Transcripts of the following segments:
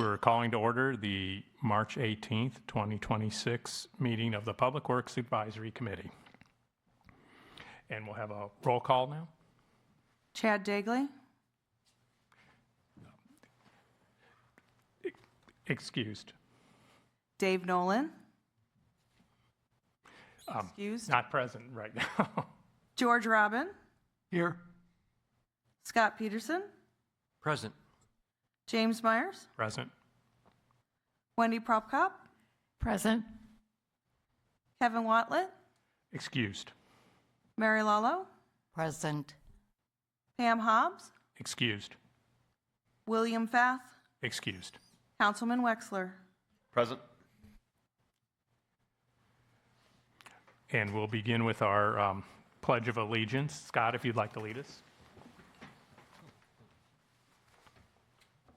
We're calling to order the March 18th, 2026 meeting of the Public Works Advisory Committee. And we'll have a roll call now. Chad Dagley. Excused. Dave Nolan. Excused. Not present right now. George Robin. Here. Scott Peterson. Present. James Myers. Present. Wendy Propkop. Present. Kevin Watlett. Excused. Mary Lalo. Present. Pam Hobbs. Excused. William Fath. Excused. Councilman Wexler. Present. And we'll begin with our Pledge of Allegiance. Scott, if you'd like to lead us.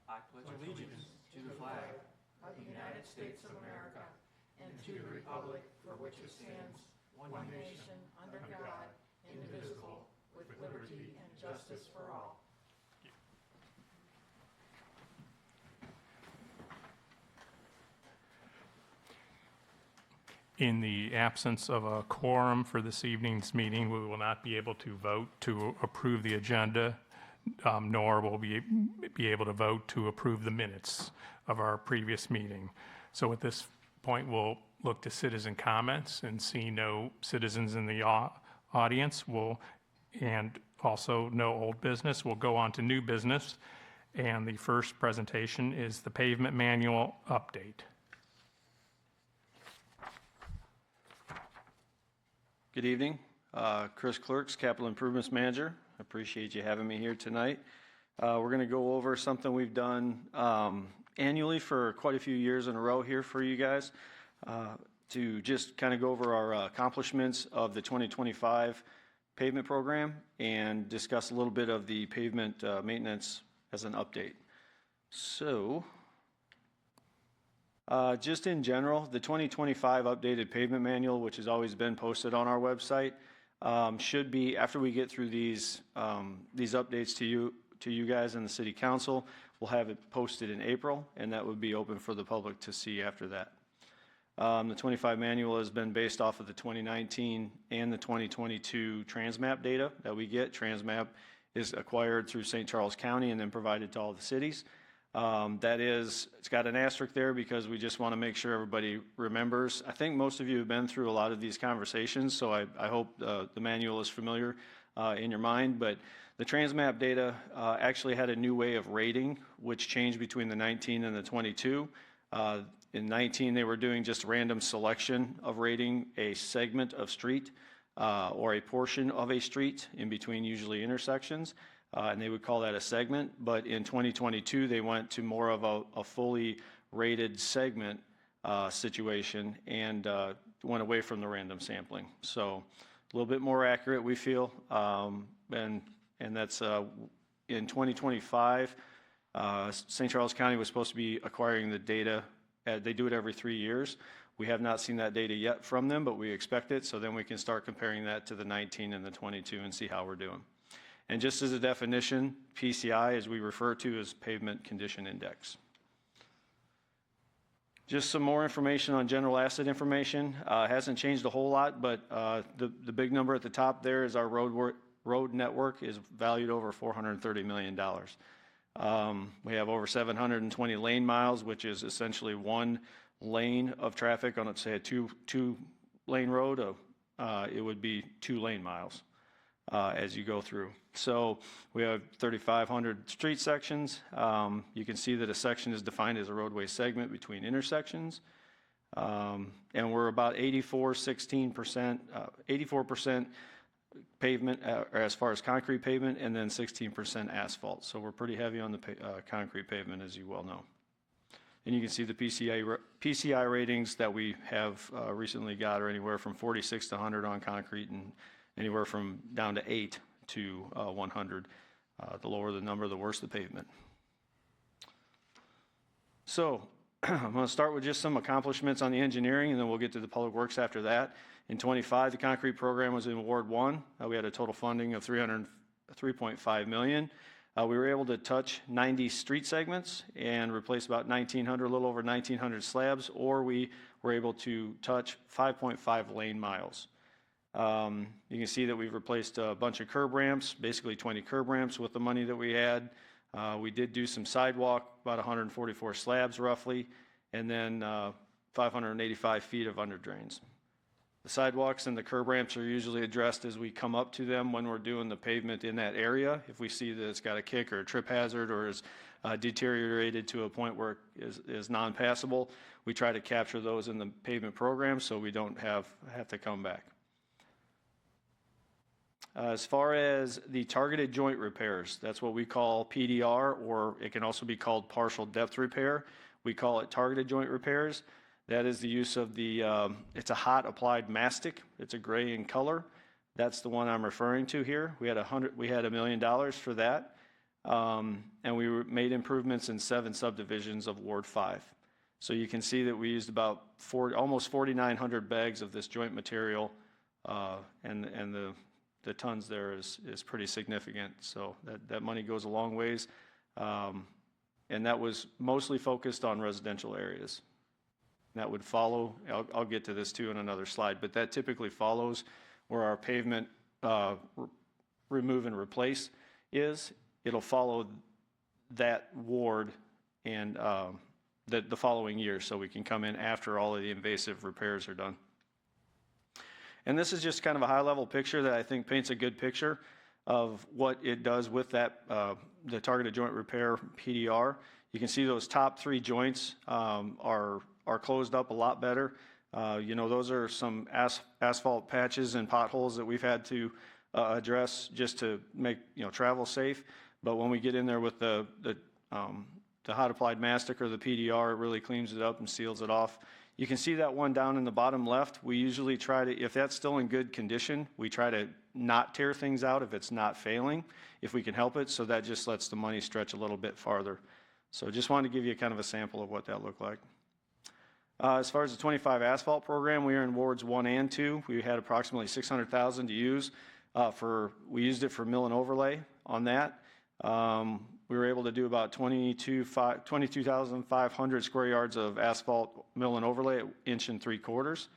I pledge allegiance to the flag of the United States of America and to the republic for which it stands, one nation, under God, indivisible, with liberty and justice for all. In the absence of a quorum for this evening's meeting, we will not be able to vote to approve the agenda, nor will we be able to vote to approve the minutes of our previous meeting. So at this point, we'll look to citizen comments, and see no citizens in the audience, and also no old business. We'll go on to new business, and the first presentation is the pavement manual update. Good evening. Chris Clerks, Capital Improvements Manager. I appreciate you having me here tonight. We're going to go over something we've done annually for quite a few years in a row here for you guys, to just kind of go over our accomplishments of the 2025 pavement program and discuss a little bit of the pavement maintenance as an update. So, just in general, the 2025 updated pavement manual, which has always been posted on our website, should be, after we get through these updates to you guys and the City Council, we'll have it posted in April, and that would be open for the public to see after that. The 25 manual has been based off of the 2019 and the 2022 Transmap data that we get. Transmap is acquired through St. Charles County and then provided to all the cities. It's got an asterisk there because we just want to make sure everybody remembers. I think most of you have been through a lot of these conversations, so I hope the manual is familiar in your mind. But the Transmap data actually had a new way of rating, which changed between the 19 and the 22. In 19, they were doing just random selection of rating a segment of street or a portion of a street in between usually intersections. And they would call that a segment. But in 2022, they went to more of a fully rated segment situation and went away from the random sampling. So a little bit more accurate, we feel. And that's in 2025, St. Charles County was supposed to be acquiring the data. They do it every 3 years. We have not seen that data yet from them, but we expect it. So then we can start comparing that to the 19 and the 22 and see how we're doing. And just as a definition, PCI, as we refer to as Pavement Condition Index. Just some more information on general asset information. Hasn't changed a whole lot, but the big number at the top there is our road network is valued over $430 million. We have over 720 lane miles, which is essentially one lane of traffic on, let's say, a two lane road. It would be 2 lane miles as you go through. So we have 3,500 street sections. You can see that a section is defined as a roadway segment between intersections. And we're about 84% pavement, or as far as concrete pavement, and then 16% asphalt. So we're pretty heavy on the concrete pavement, as you well know. And you can see the PCI ratings that we have recently got are anywhere from 46 to 100 on concrete, and anywhere from down to 8 to 100. The lower the number, the worse the pavement. So I'm going to start with just some accomplishments on the engineering, and then we'll get to the public works after that. In 25, the concrete program was in Ward 1. We had a total funding of $303.5 million. We were able to touch 90 street segments and replace about 1,900, a little over 1,900 slabs, or we were able to touch 5.5 lane miles. You can see that we've replaced a bunch of curb ramps, basically 20 curb ramps with the money that we had. We did do some sidewalk, about 144 slabs roughly, and then 585 feet of under drains. The sidewalks and the curb ramps are usually addressed as we come up to them when we're doing the pavement in that area. If we see that it's got a kick or a trip hazard or is deteriorated to a point where it is non-passable, we try to capture those in the pavement program so we don't have to come back. As far as the targeted joint repairs, that's what we call PDR, or it can also be called partial depth repair. We call it targeted joint repairs. That is the use of the, it's a hot applied mastic. It's a gray in color. That's the one I'm referring to here. We had $1 million for that. And we made improvements in 7 subdivisions of Ward 5. So you can see that we used about almost 4,900 bags of this joint material, and the tons there is pretty significant. So that money goes a long ways. And that was mostly focused on residential areas. That would follow, I'll get to this too in another slide, but that typically follows where our pavement remove and replace is. It'll follow that ward and the following year, so we can come in after all of the invasive repairs are done. And this is just kind of a high-level picture that I think paints a good picture of what it does with that, the targeted joint repair PDR. You can see those top 3 joints are closed up a lot better. You know, those are some asphalt patches and potholes that we've had to address just to make, you know, travel safe. But when we get in there with the hot applied mastic or the PDR, it really cleans it up and seals it off. You can see that one down in the bottom left. We usually try to, if that's still in good condition, we try to not tear things out if it's not failing, if we can help it. So that just lets the money stretch a little bit farther. So just wanted to give you kind of a sample of what that looked like. As far as the 25 asphalt program, we are in wards 1 and 2. We had approximately $600,000 to use we used it for mill and overlay on that. We were able to do about 22,500 square yards of asphalt mill and overlay at 1 3/4 inches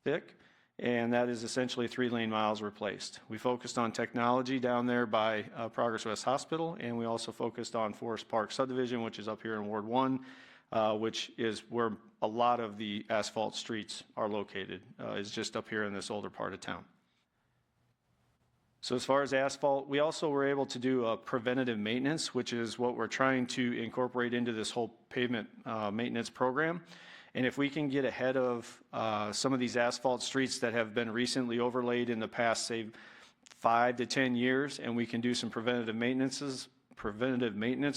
thick, and that is essentially 3 lane miles replaced. We focused on technology down there by Progress West Hospital, and we also focused on Forest Park subdivision, which is up here in Ward 1, which is where a lot of the asphalt streets are located, is just up here in this older part of town. So as far as asphalt, we also were able to do a preventative maintenance, which is what we're trying to incorporate into this whole pavement maintenance program. And if we can get ahead of some of these asphalt streets that have been recently overlaid in the past, say, 5 to 10 years, and we can do some preventative maintenance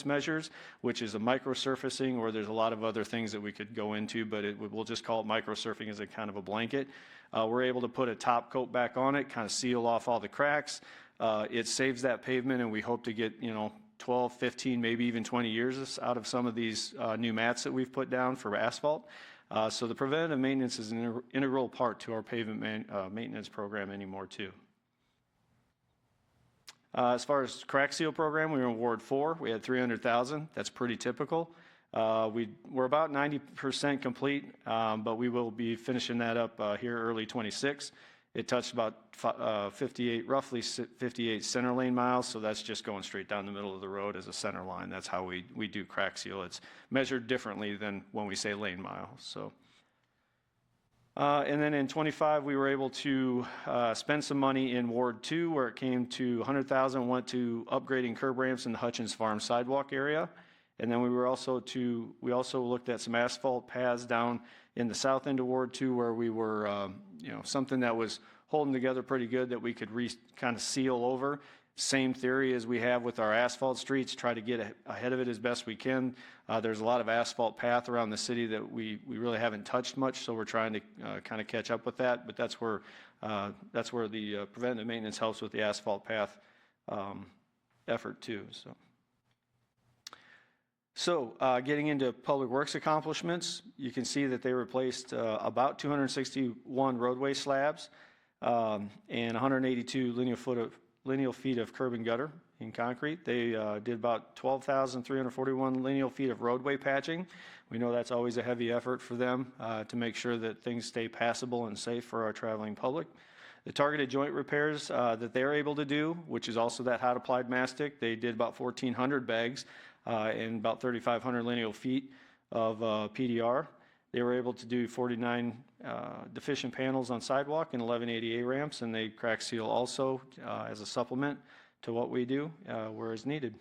measures, which is a microsurfacing, or there's a lot of other things that we could go into, but we'll just call it microsurfacing as a kind of a blanket. We're able to put a top coat back on it, kind of seal off all the cracks. It saves that pavement, and we hope to get, 12, 15, maybe even 20 years out of some of these new mats that we've put down for asphalt. So the preventative maintenance is an integral part to our pavement maintenance program anymore too. As far as crack seal program, we were in Ward 4. We had $300,000. That's pretty typical. We're about 90% complete, but we will be finishing that up here early 26. It touched about roughly 58 center lane miles, so that's just going straight down the middle of the road as a center line. That's how we do crack seal. It's measured differently than when we say lane mile. So. And then in 25, we were able to spend some money in Ward 2, where it came to $100,000, went to upgrading curb ramps in the Hutchins Farm sidewalk area. And then we also looked at some asphalt paths down in the south end of Ward 2, where we were, something that was holding together pretty good that we could kind of seal over. Same theory as we have with our asphalt streets, try to get ahead of it as best we can. There's a lot of asphalt path around the city that we really haven't touched much, so we're trying to kind of catch up with that. But that's where the preventive maintenance helps with the asphalt path effort too. So getting into public works accomplishments, you can see that they replaced about 261 roadway slabs and 182 linear foot of lineal feet of curb and gutter in concrete. They did about 12,341 lineal feet of roadway patching. We know that's always a heavy effort for them to make sure that things stay passable and safe for our traveling public. The targeted joint repairs that they're able to do, which is also that hot applied mastic, they did about 1,400 bags and about 3,500 lineal feet of PDR. They were able to do 49 deficient panels on sidewalk and 11 ADA ramps, and they crack seal also as a supplement to what we do where it's needed.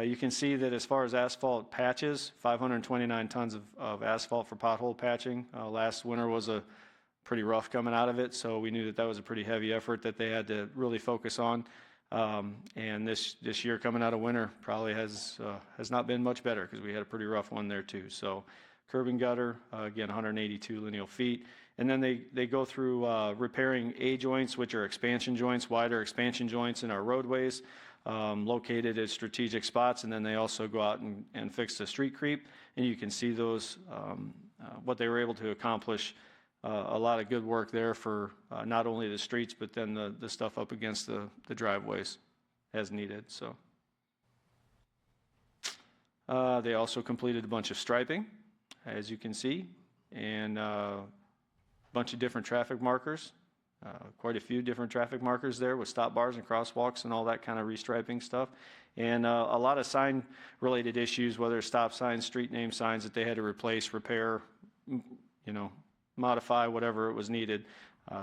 You can see that as far as asphalt patches, 529 tons of asphalt for pothole patching. Last winter was a pretty rough coming out of it, so we knew that that was a pretty heavy effort that they had to really focus on. And this year coming out of winter probably has not been much better because we had a pretty rough one there too. So curb and gutter, again, 182 lineal feet. And then they go through repairing A joints, which are expansion joints, wider expansion joints in our roadways, located at strategic spots. And then they also go out and fix the street creep. And you can see those, what they were able to accomplish. A lot of good work there for not only the streets, but then the stuff up against the driveways as needed. So they also completed a bunch of striping, as you can see, and a bunch of different traffic markers, quite a few different traffic markers there with stop bars and crosswalks and all that kind of restriping stuff. And a lot of sign-related issues, whether it's stop signs, street name signs that they had to replace, repair, modify, whatever it was needed.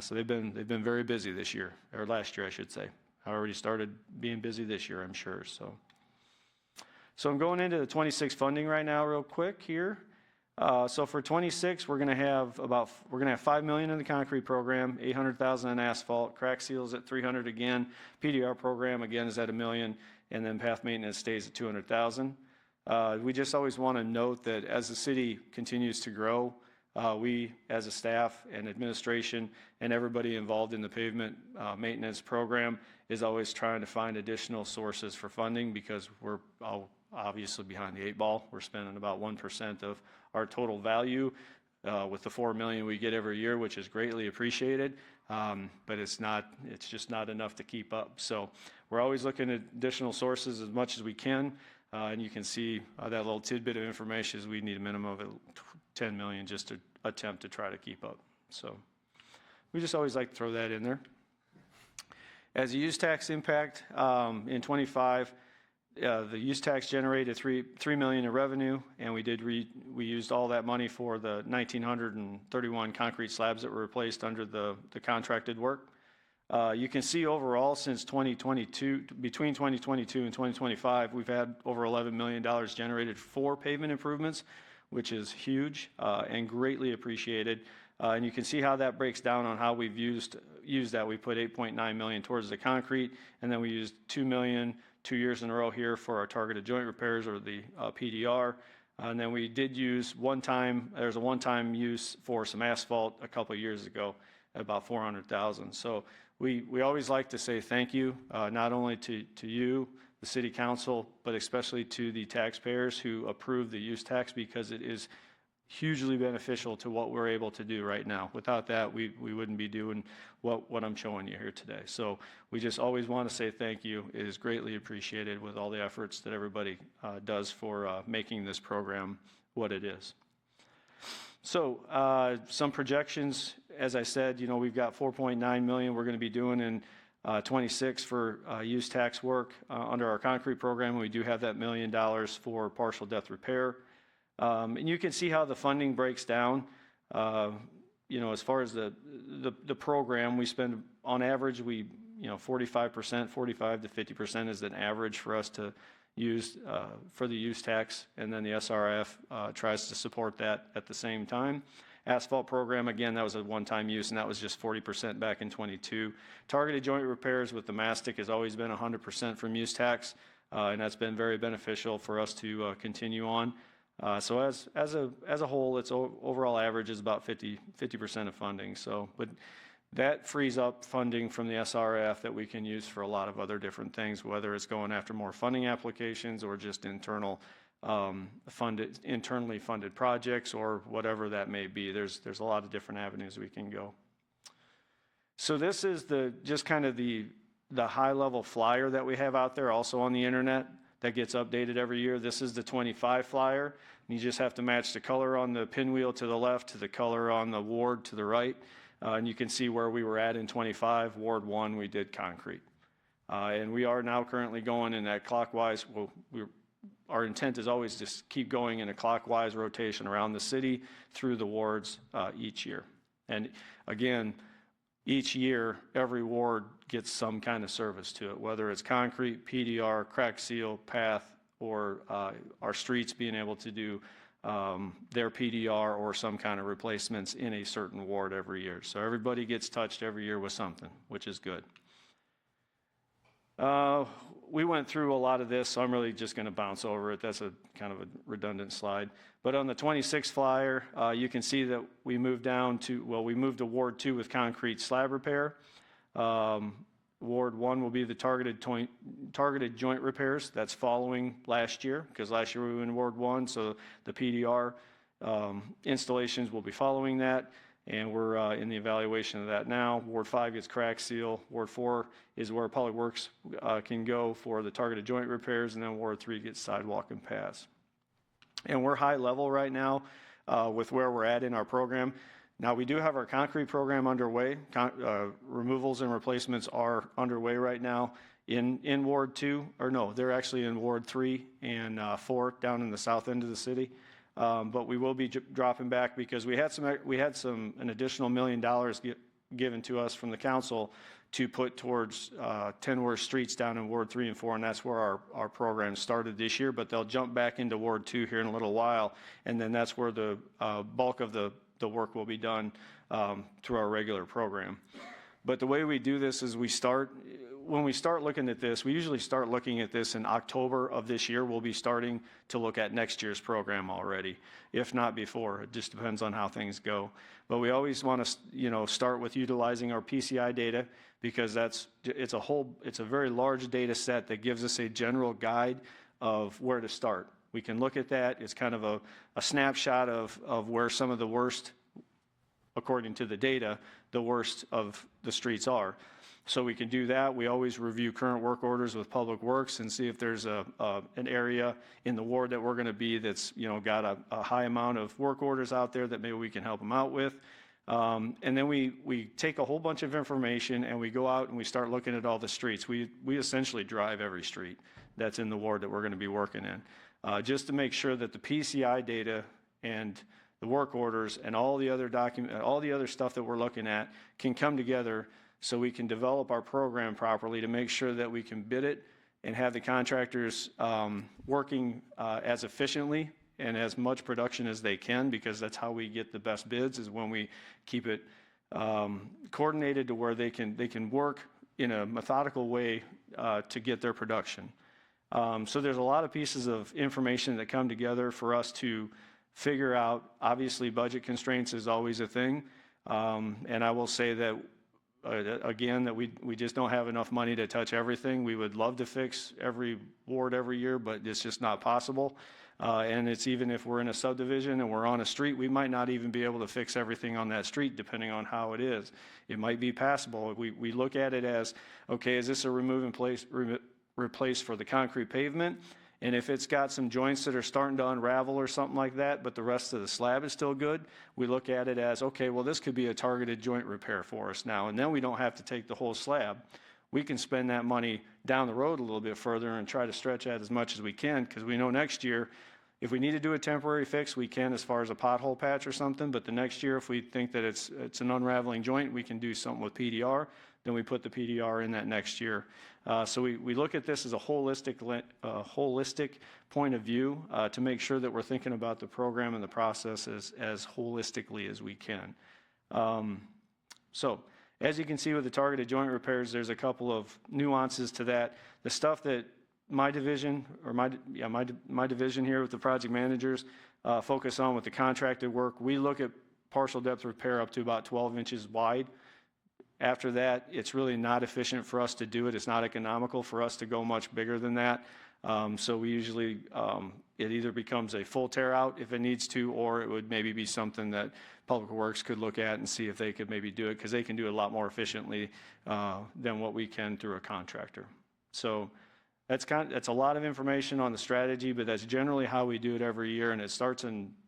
So they've been very busy this year, or last year, I should say. I already started being busy this year, I'm sure. So I'm going into the 26 funding right now, real quick here. So for 26, we're going to have $5 million in the concrete program, 800,000 in asphalt, crack seals at 300 again. PDR program again is at $1 million, and then path maintenance stays at 200,000. We just always want to note that as the city continues to grow, we, as a staff and administration and everybody involved in the pavement maintenance program, is always trying to find additional sources for funding because we're obviously behind the 8 ball. We're spending about 1% of our total value with the $4 million we get every year, which is greatly appreciated, but it's just not enough to keep up. So we're always looking at additional sources as much as we can, and you can see that little tidbit of information is we need a minimum of 10 million just to attempt to try to keep up. So we just always like to throw that in there. As a use tax impact, in 25, the use tax generated $3 million in revenue, and we used all that money for the 1,931 concrete slabs that were replaced under the contracted work. You can see overall since 2022, between 2022 and 2025, we've had over $11 million generated for pavement improvements, which is huge and greatly appreciated. And you can see how that breaks down on how we've used that. We put $8.9 million towards the concrete, and then we used $2 million 2 years in a row here for our targeted joint repairs, or the PDR. And then we did use there's a one-time use for some asphalt a couple of years ago at about $400,000. So we always like to say thank you, not only to you, the city council, but especially to the taxpayers who approve the use tax, because it is hugely beneficial to what we're able to do right now. Without that, we wouldn't be doing what I'm showing you here today. So we just always want to say thank you. It is greatly appreciated with all the efforts that everybody does for making this program what it is. So some projections, as I said, we've got $4.9 million we're going to be doing in 26 for use tax work under our concrete program. We do have that $1 million for partial depth repair. And you can see how the funding breaks down. As far as the program, we spend on average, 45%, 45 to 50% is an average for us to use for the use tax, and then the SRF tries to support that at the same time. Asphalt program, again, that was a one-time use, and that was just 40% back in 22. Targeted joint repairs with the mastic has always been 100% from use tax, and that's been very beneficial for us to continue on. So as a whole, its overall average is about 50% of funding. So, but that frees up funding from the SRF that we can use for a lot of other different things, whether it's going after more funding applications or just internally funded projects or whatever that may be. There's a lot of different avenues we can go. So this is just kind of the high-level flyer that we have out there, also on the internet, that gets updated every year. This is the 25 flyer. You just have to match the color on the pinwheel to the left to the color on the ward to the right. And you can see where we were at in 25. Ward 1, we did concrete. And we are now currently going in that clockwise. Well, our intent is always to keep going in a clockwise rotation around the city through the wards each year. And again, each year, every ward gets some kind of service to it, whether it's concrete, PDR, crack seal, path, or our streets being able to do their PDR or some kind of replacements in a certain ward every year. So everybody gets touched every year with something, which is good. We went through a lot of this, so I'm really just going to bounce over it. That's a kind of a redundant slide. But on the 26 flyer, you can see that we moved we moved to Ward 2 with concrete slab repair. Ward 1 will be the targeted joint repairs. That's following last year, because last year we were in Ward 1, so the PDR installations will be following that. And we're in the evaluation of that now. Ward 5 gets crack seal. Ward 4 is where Public Works can go for the targeted joint repairs, and then Ward 3 gets sidewalk and paths. And we're high level right now with where we're at in our program. Now, we do have our concrete program underway. Removals and replacements are underway right now in Ward 2, or no, they're actually in Ward 3 and 4 down in the south end of the city. But we will be dropping back because we had an additional $1 million given to us from the council to put towards 10 worst streets down in Ward 3 and 4, and that's where our program started this year. But they'll jump back into Ward 2 here in a little while, and then that's where the bulk of the work will be done through our regular program. But the way we do this is when we start looking at this, we usually start looking at this in October of this year. We'll be starting to look at next year's program already, if not before. It just depends on how things go. But we always want to, start with utilizing our PCI data, because it's a very large data set that gives us a general guide of where to start. We can look at that. It's kind of a snapshot of where some of the worst, according to the data, the worst of the streets are. So we can do that. We always review current work orders with Public Works and see if there's an area in the ward that we're going to be that's got a high amount of work orders out there that maybe we can help them out with. And then we take a whole bunch of information and we go out and we start looking at all the streets. We essentially drive every street that's in the ward that we're going to be working in, just to make sure that the PCI data and the work orders and all the other stuff that we're looking at can come together, so we can develop our program properly to make sure that we can bid it and have the contractors working as efficiently and as much production as they can, because that's how we get the best bids, is when we keep it coordinated to where they can work in a methodical way to get their production. So there's a lot of pieces of information that come together for us to figure out. Obviously, budget constraints is always a thing, and I will say that again, that we just don't have enough money to touch everything. We would love to fix every ward every year, but it's just not possible. And it's even if we're in a subdivision and we're on a street, we might not even be able to fix everything on that street, depending on how it is. It might be passable. We look at it as, okay, is this a replace for the concrete pavement? And if it's got some joints that are starting to unravel or something like that, but the rest of the slab is still good, we look at it as, okay, well, this could be a targeted joint repair for us now. And then we don't have to take the whole slab. We can spend that money down the road a little bit further and try to stretch out as much as we can, because we know next year, if we need to do a temporary fix, we can, as far as a pothole patch or something. But the next year, if we think that it's an unraveling joint, we can do something with PDR. Then we put the PDR in that next year. So we look at this as a holistic point of view to make sure that we're thinking about the program and the process as holistically as we can. So as you can see with the targeted joint repairs, there's a couple of nuances to that. The stuff that my division here with the project managers focus on with the contracted work, we look at partial depth repair up to about 12 inches wide. After that, it's really not efficient for us to do it. It's not economical for us to go much bigger than that. So we usually, it either becomes a full tear out if it needs to, or it would maybe be something that Public Works could look at and see if they could maybe do it, because they can do it a lot more efficiently than what we can through a contractor. So that's a lot of information on the strategy, but that's generally how we do it every year, and it starts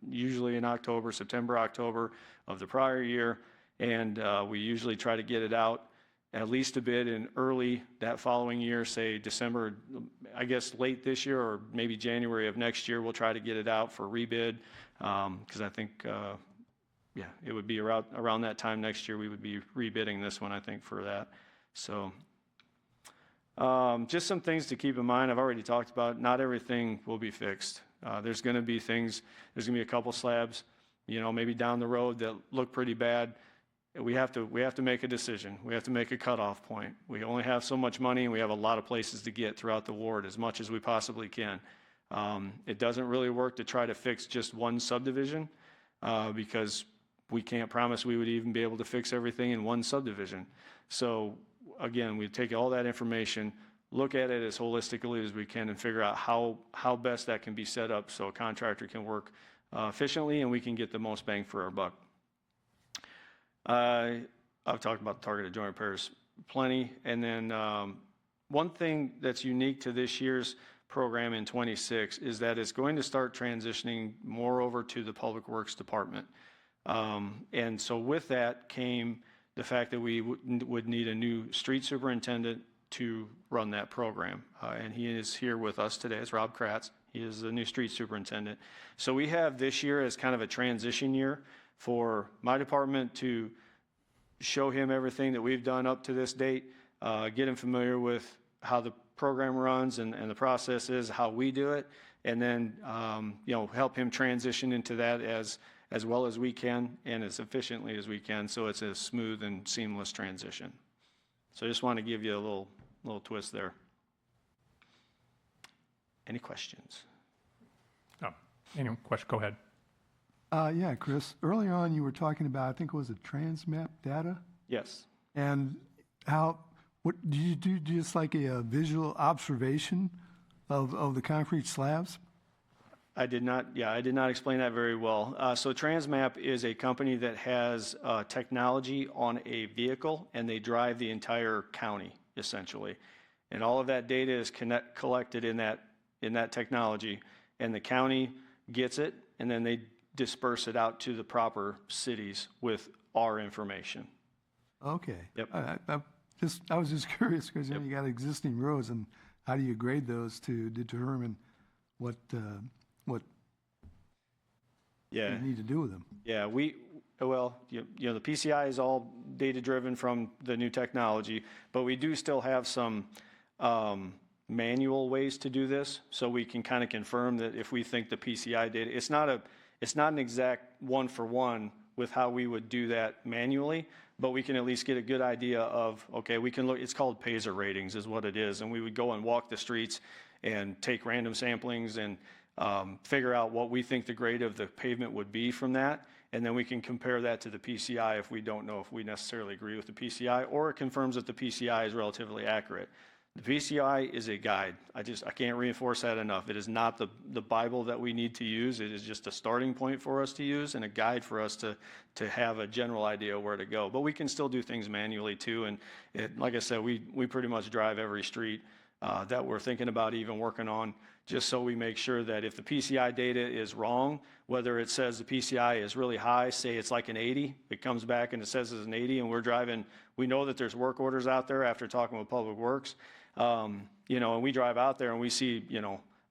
usually in October, September, October of the prior year, and we usually try to get it out at least a bit in early that following year, say December, I guess late this year or maybe January of next year, we'll try to get it out for rebid, because I think, yeah, it would be around that time next year we would be rebidding this one, I think, for that. So just some things to keep in mind. I've already talked about, not everything will be fixed. There's going to be things, there's going to be a couple slabs, maybe down the road that look pretty bad. We have to make a decision. We have to make a cutoff point. We only have so much money, and we have a lot of places to get throughout the ward, as much as we possibly can. It doesn't really work to try to fix just one subdivision, because we can't promise we would even be able to fix everything in one subdivision. So again, we take all that information, look at it as holistically as we can, and figure out how best that can be set up so a contractor can work efficiently and we can get the most bang for our buck. I've talked about targeted joint repairs plenty. And then one thing that's unique to this year's program in 26 is that it's going to start transitioning more over to the Public Works Department. And so with that came the fact that we would need a new street superintendent to run that program. And he is here with us today. It's Rob Kratz. He is the new street superintendent. So we have this year as kind of a transition year for my department to show him everything that we've done up to this date, get him familiar with how the program runs and the process is, how we do it, and then help him transition into that as well as we can and as efficiently as we can, so it's a smooth and seamless transition. So I just want to give you a little twist there. Any questions? Oh, any question? Go ahead. Yeah, Chris, earlier on you were talking about, I think it was a Transmap data, Yes. and what do you do, just like a visual observation of the concrete slabs? I did not explain that very well. So Transmap is a company that has technology on a vehicle, and they drive the entire county, essentially. And all of that data is collected in that technology, and the county gets it, and then they disperse it out to the proper cities with our information. Okay. Yep. I was just curious, because you got existing roads, and how do you grade those to determine what Yeah. you need to do with them? Yeah, the PCI is all data-driven from the new technology, but we do still have some manual ways to do this, so we can kind of confirm that if we think the PCI data, it's not an exact one-for-one with how we would do that manually, but we can at least get a good idea of, okay, we can look, it's called Pazer ratings is what it is, and we would go and walk the streets and take random samplings and figure out what we think the grade of the pavement would be from that, and then we can compare that to the PCI if we don't know if we necessarily agree with the PCI, or it confirms that the PCI is relatively accurate. The PCI is a guide. I can't reinforce that enough. It is not the Bible that we need to use. It is just a starting point for us to use and a guide for us to have a general idea where to go. But we can still do things manually too. And like I said, we pretty much drive every street that we're thinking about even working on, just so we make sure that if the PCI data is wrong, whether it says the PCI is really high, say it's like an 80, it comes back and it says it's an 80, and we're driving, we know that there's work orders out there after talking with Public Works, and we drive out there and we see,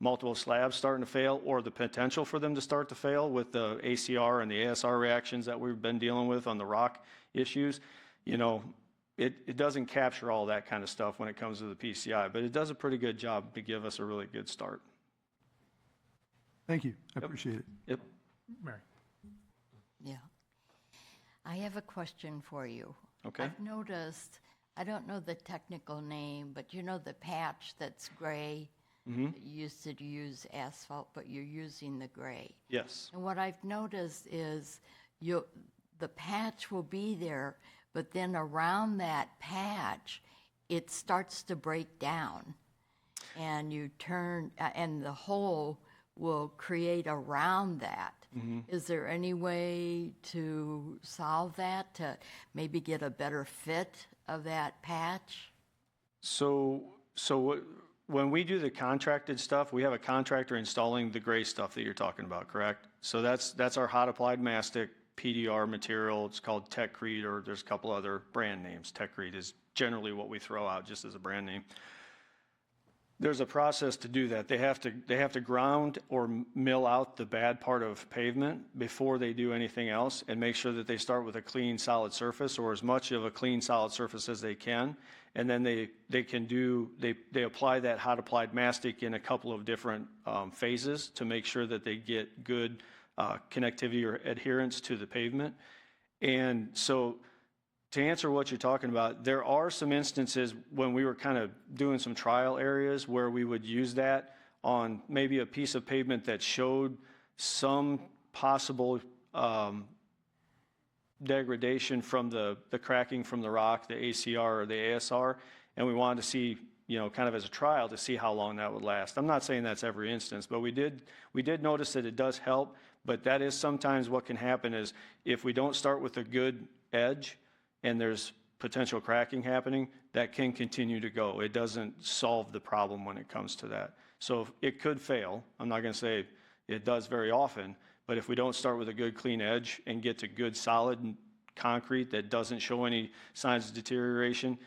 multiple slabs starting to fail, or the potential for them to start to fail with the ACR and the ASR reactions that we've been dealing with on the rock issues. It doesn't capture all that kind of stuff when it comes to the PCI, but it does a pretty good job to give us a really good start. Thank you. I appreciate it. Yep. Mary. Yeah. I have a question for you. Okay. I've noticed, I don't know the technical name, but the patch that's gray? You used to use asphalt, but you're using the gray. Yes. And what I've noticed is the patch will be there, but then around that patch, it starts to break down. and you turn, and the hole will create around that. Is there any way to solve that, to maybe get a better fit of that patch? When we do the contracted stuff, we have a contractor installing the gray stuff that you're talking about, correct? So that's our hot applied mastic PDR material. It's called Techcrete, or there's a couple other brand names. Techcrete is generally what we throw out just as a brand name. There's a process to do that. They have to ground or mill out the bad part of pavement before they do anything else, and make sure that they start with a clean, solid surface, or as much of a clean, solid surface as they can. And then they apply that hot applied mastic in a couple of different phases to make sure that they get good connectivity or adherence to the pavement. And so, to answer what you're talking about, there are some instances when we were kind of doing some trial areas where we would use that on maybe a piece of pavement that showed some possible degradation from the cracking from the rock, the ACR or the ASR, and we wanted to see, kind of as a trial to see how long that would last. I'm not saying that's every instance, but we did notice that it does help, but that is sometimes what can happen is if we don't start with a good edge, and there's potential cracking happening, that can continue to go. It doesn't solve the problem when it comes to that. So it could fail. I'm not going to say it does very often, but if we don't start with a good clean edge and get to good solid concrete that doesn't show any signs of deterioration,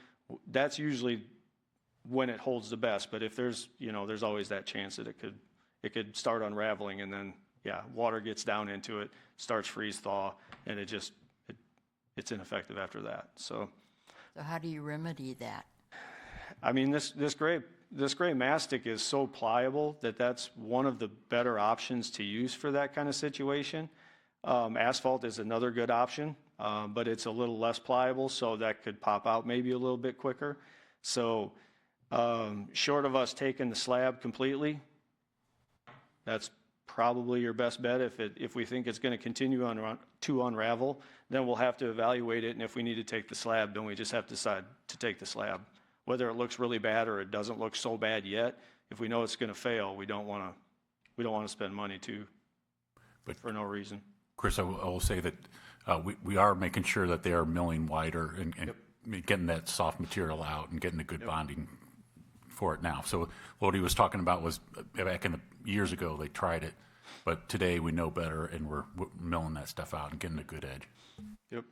that's usually when it holds the best. But if there's always that chance that it could start unraveling, and then water gets down into it, starts freeze thaw, and it's ineffective after that. So how do you remedy that? I mean, this gray mastic is so pliable that that's one of the better options to use for that kind of situation. Asphalt is another good option, but it's a little less pliable, so that could pop out maybe a little bit quicker. So short of us taking the slab completely, that's probably your best bet. If we think it's going to continue to unravel, then we'll have to evaluate it, and if we need to take the slab, then we just have to decide to take the slab. Whether it looks really bad or it doesn't look so bad yet, if we know it's going to fail, we don't want to spend money for no reason. Chris, I will say that we are making sure that they are milling wider and getting that soft material out and getting a good bonding for it now. So what he was talking about was back in years ago they tried it, but today we know better and we're milling that stuff out and getting a good edge. Yep.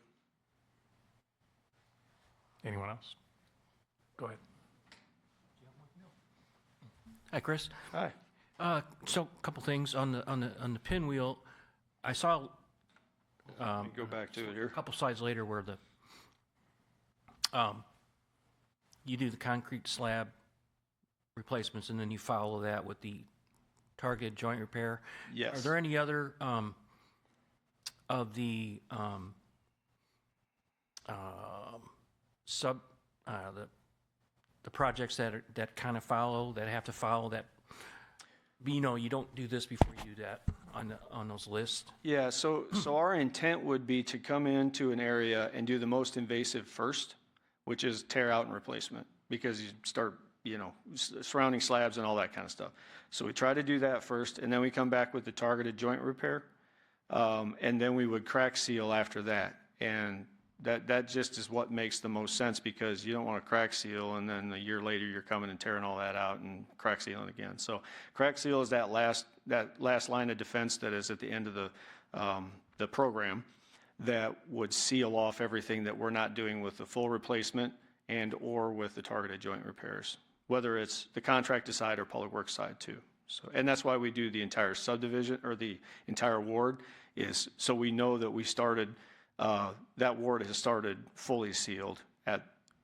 Anyone else? Go ahead. Hi, Chris. Hi. So a couple things on the pinwheel. I saw Go back to it a here. couple slides later where you do the concrete slab replacements, and then you follow that with the targeted joint repair. Yes. Are there any other of the the projects that kind of have to follow that? You don't do this before you do that on those lists. Yeah, so our intent would be to come into an area and do the most invasive first, which is tear out and replacement, because you start, surrounding slabs and all that kind of stuff. So we try to do that first, and then we come back with the targeted joint repair, and then we would crack seal after that. And that just is what makes the most sense, because you don't want to crack seal and then a year later you're coming and tearing all that out and crack sealing again. So crack seal is that last line of defense that is at the end of the program that would seal off everything that we're not doing with the full replacement and or with the targeted joint repairs, whether it's the contracted side or public works side too. So, and that's why we do the entire subdivision or the entire ward, is so we know that we started that ward has started fully sealed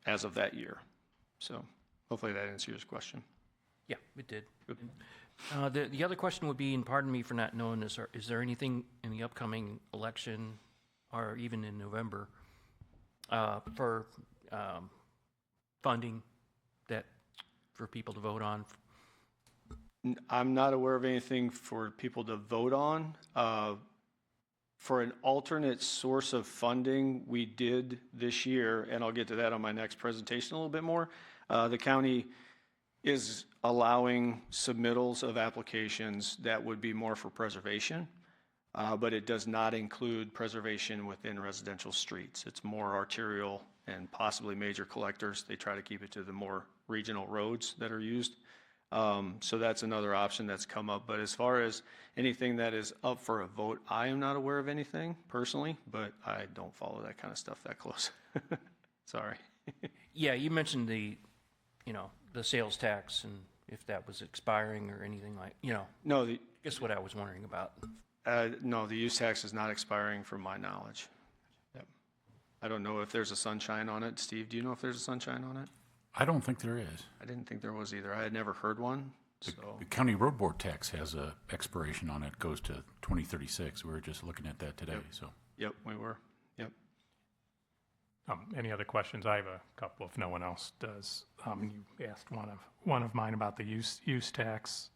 as of that year. So hopefully that answers your question. Yeah, it did. The other question would be, and pardon me for not knowing this, is there anything in the upcoming election or even in November for funding for people to vote on? I'm not aware of anything for people to vote on. For an alternate source of funding, we did this year, and I'll get to that on my next presentation a little bit more. The county is allowing submittals of applications that would be more for preservation, but it does not include preservation within residential streets. It's more arterial and possibly major collectors. They try to keep it to the more regional roads that are used. So that's another option that's come up. But as far as anything that is up for a vote, I am not aware of anything personally, but I don't follow that kind of stuff that close. Sorry. Yeah, you mentioned the sales tax and if that was expiring or anything like, No, guess what I was wondering about. no, the use tax is not expiring from my knowledge. Yep. I don't know if there's a sunshine on it. Steve, do you know if there's a sunshine on it? I don't think there is. I didn't think there was either. I had never heard one, so. The county road board tax has a expiration on it, goes to 2036. We were just looking at that today, so. Yep, we were. Yep. Any other questions? I have a couple if no one else does. You asked one of mine about the use tax.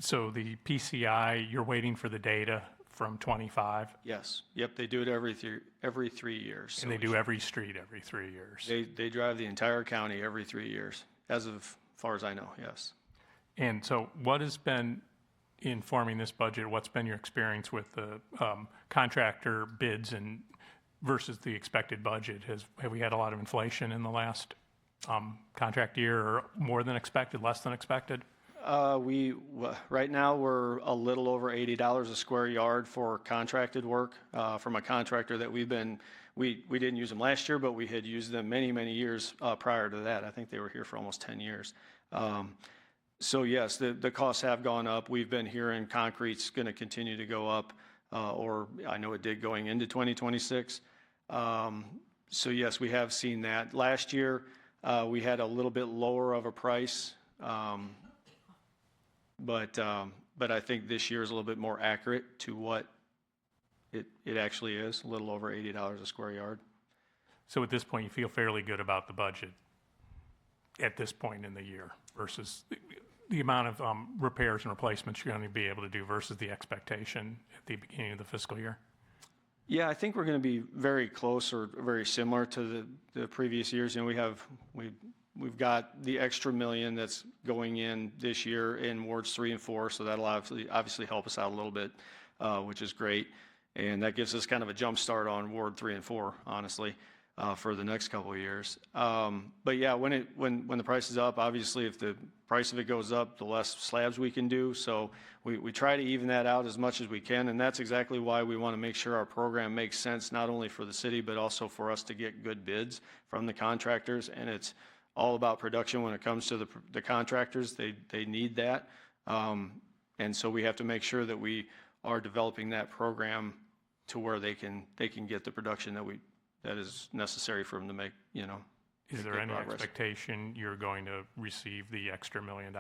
So the PCI, you're waiting for the data from 25, Yes. Yep, they do it every 3 years. and they do every street every 3 years. They drive the entire county every 3 years, as far as I know, yes. And so what has been informing this budget? What's been your experience with the contractor bids and versus the expected budget? Have we had a lot of inflation in the last contract year, or more than expected, less than expected? Right now, we're a little over $80 a square yard for contracted work from a contractor that we didn't use them last year, but we had used them many, many years prior to that. I think they were here for almost 10 years. So yes, the costs have gone up. We've been hearing concrete's going to continue to go up, or I know it did going into 2026. So yes, we have seen that. Last year, we had a little bit lower of a price. But I think this year is a little bit more accurate to what it actually is, a little over $80 a square yard. So at this point, you feel fairly good about the budget at this point in the year versus the amount of repairs and replacements you're going to be able to do versus the expectation at the beginning of the fiscal year? Yeah, I think we're going to be very close or very similar to the previous years. We've got the extra $1 million that's going in this year in wards 3 and 4, so that'll obviously help us out a little bit, which is great. And that gives us kind of a jump start on ward 3 and 4, honestly, for the next couple of years. But yeah, when the price is up, obviously if the price of it goes up, the less slabs we can do. So we try to even that out as much as we can, and that's exactly why we want to make sure our program makes sense, not only for the city, but also for us to get good bids from the contractors. And it's all about production when it comes to the contractors. They need that. And so we have to make sure that we are developing that program to where they can get the production that is necessary for them to make, Is there good any progress. expectation you're going to receive the extra $1 million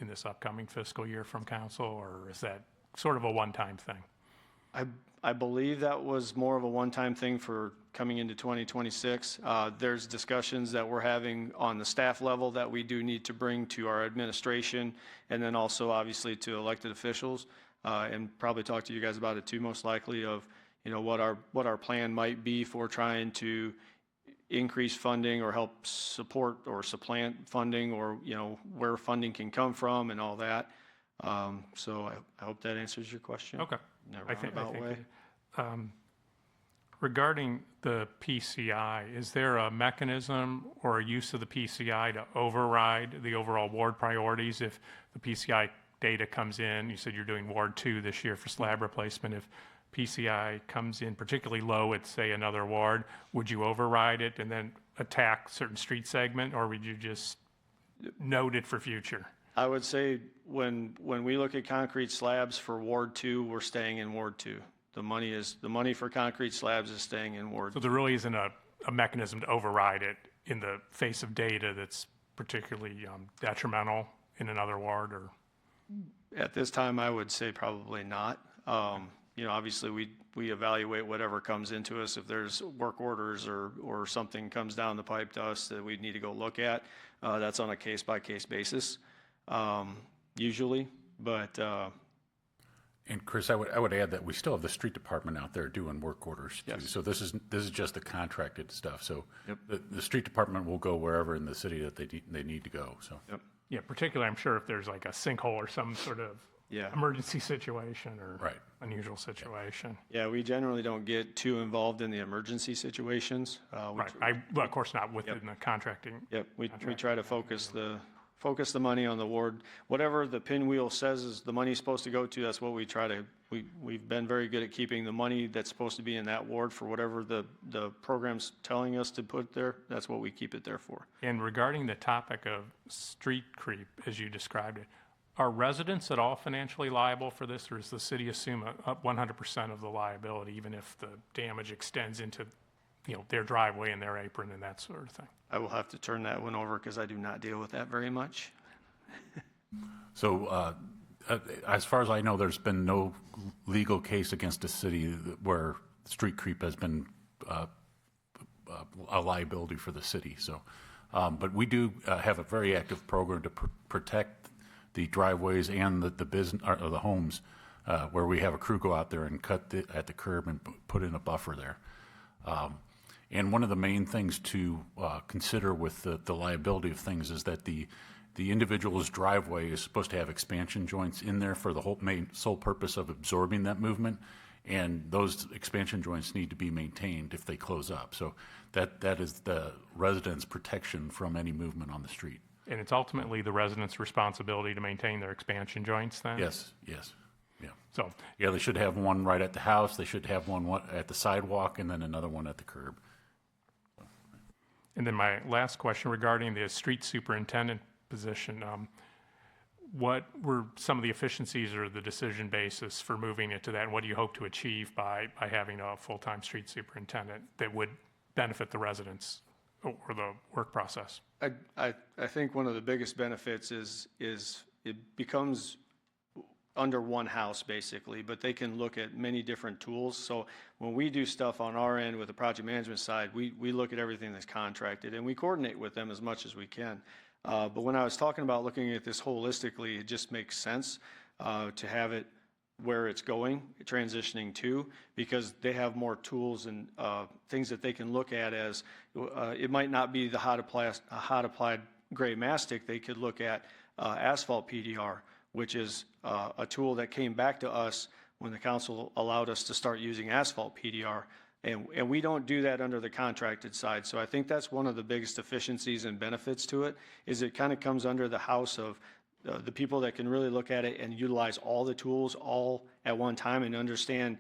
in this upcoming fiscal year from council, or is that sort of a one-time thing? I believe that was more of a one-time thing for coming into 2026. There's discussions that we're having on the staff level that we do need to bring to our administration, and then also obviously to elected officials, and probably talk to you guys about it too, most likely, of what our plan might be for trying to increase funding or help support or supplant funding, or where funding can come from and all that. So I hope that answers your question. Okay. In a I think roundabout way. regarding the PCI, is there a mechanism or a use of the PCI to override the overall ward priorities if the PCI data comes in? You said you're doing Ward 2 this year for slab replacement. If PCI comes in particularly low at, say, another ward, would you override it and then attack certain street segment, or would you just note it for future? I would say when we look at concrete slabs for Ward 2, we're staying in Ward 2. The money for concrete slabs is staying in Ward So there really isn't a mechanism to override it in the face of data that's particularly detrimental in another ward, or? At this time, I would say probably not. Obviously, we evaluate whatever comes into us. If there's work orders or something comes down the pipe to us that we need to go look at, that's on a case-by-case basis, usually. But And Chris, I would add that we still have the street department out there doing work orders too. Yes. So this is just the contracted stuff. So Yep. the street department will go wherever in the city that they need to go. So Yep. Yeah, particularly, I'm sure if there's like a sinkhole or some sort of Yeah. emergency situation or Right. unusual situation. Yeah, we generally don't get too involved in the emergency situations. Right, well, of course not within the contracting. Yep, we try to focus the money on the ward. Whatever the pinwheel says is the money's supposed to go to, that's what we try to, we've been very good at keeping the money that's supposed to be in that ward for whatever the program's telling us to put there, that's what we keep it there for. And regarding the topic of street creep, as you described it, are residents at all financially liable for this, or does the city assume 100% of the liability, even if the damage extends into, their driveway and their apron and that sort of thing? I will have to turn that one over because I do not deal with that very much. So as far as I know, there's been no legal case against a city where street creep has been a liability for the city. So, but we do have a very active program to protect the driveways and the business or the homes, where we have a crew go out there and cut at the curb and put in a buffer there. And one of the main things to consider with the liability of things is that the individual's driveway is supposed to have expansion joints in there for the sole purpose of absorbing that movement, and those expansion joints need to be maintained if they close up. So that is the resident's protection from any movement on the street. And it's ultimately the residents' responsibility to maintain their expansion joints then? Yes. Yeah. So, Yeah, they should have one right at the house. They should have one at the sidewalk, and then another one at the curb. and then my last question regarding the street superintendent position, what were some of the efficiencies or the decision basis for moving it to that? And what do you hope to achieve by having a full-time street superintendent that would benefit the residents or the work process? I think one of the biggest benefits is it becomes under one house basically, but they can look at many different tools. So when we do stuff on our end with the project management side, we look at everything that's contracted and we coordinate with them as much as we can. But when I was talking about looking at this holistically, it just makes sense to have it where it's going, transitioning to, because they have more tools and things that they can look at as, it might not be the hot applied gray mastic. They could look at asphalt PDR, which is a tool that came back to us when the council allowed us to start using asphalt PDR. And we don't do that under the contracted side. So I think that's one of the biggest efficiencies and benefits to it, is it kind of comes under the house of the people that can really look at it and utilize all the tools all at one time and understand,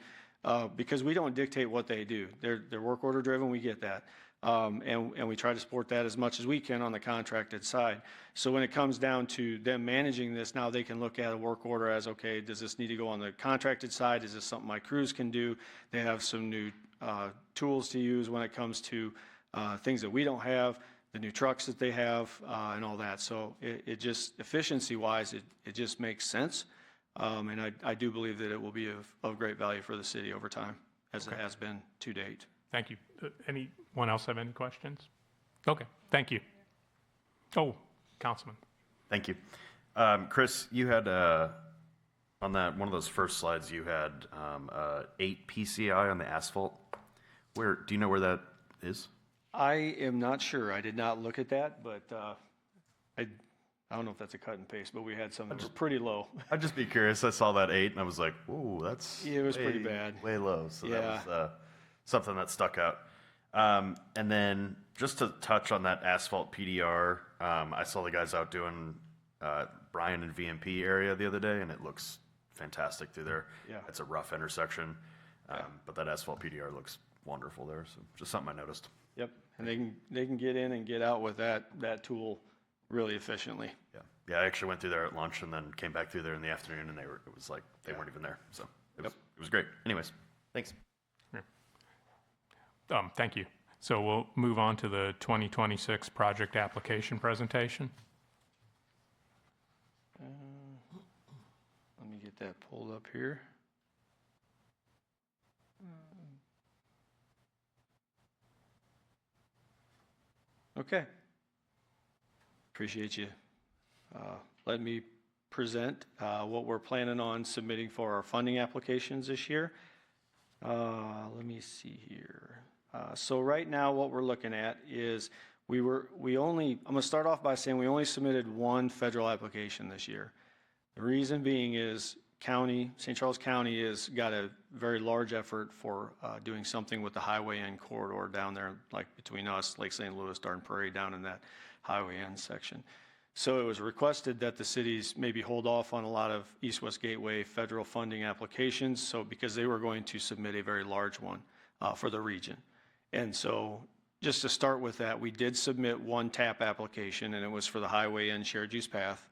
because we don't dictate what they do. They're work order driven, we get that. And we try to support that as much as we can on the contracted side. So when it comes down to them managing this, now they can look at a work order as, okay, does this need to go on the contracted side? Is this something my crews can do? They have some new tools to use when it comes to things that we don't have, the new trucks that they have, and all that. So it just, efficiency-wise, it just makes sense. And I do believe that it will be of great value for the city over time, as it has been to date. Thank you. Anyone else have any questions? Okay, thank you. Oh, Councilman. Thank you. Chris, you had, on that, one of those first slides, you had 8 PCI on the asphalt. Do you know where that is? I am not sure. I did not look at that, but I don't know if that's a cut and paste, but we had some that were pretty low. I'd just be curious. I saw that 8 and I was like, "Ooh, that's Yeah, it was pretty bad. way low." So Yeah. that was something that stuck out. And then just to touch on that asphalt PDR, I saw the guys out doing Bryan and VMP area the other day, and it looks fantastic through there. Yeah. It's a rough intersection, but that asphalt PDR looks wonderful there. So just something I noticed. Yep, and they can get in and get out with that tool really efficiently. Yeah. I actually went through there at lunch and then came back through there in the afternoon, and it was like they weren't even there. So it was great. Anyways, thanks. Thank you. So we'll move on to the 2026 project application presentation. Let me get that pulled up here. Okay. Appreciate you letting me present what we're planning on submitting for our funding applications this year. Let me see here. So right now, what we're looking at is I'm going to start off by saying we only submitted one federal application this year. The reason being is St. Charles County has got a very large effort for doing something with the highway end corridor down there, like between us, Lake St. Louis, Darden Prairie, down in that highway end section. So it was requested that the cities maybe hold off on a lot of East-West Gateway federal funding applications, because they were going to submit a very large one for the region. And so just to start with that, we did submit one TAP application, and it was for the highway end shared use path.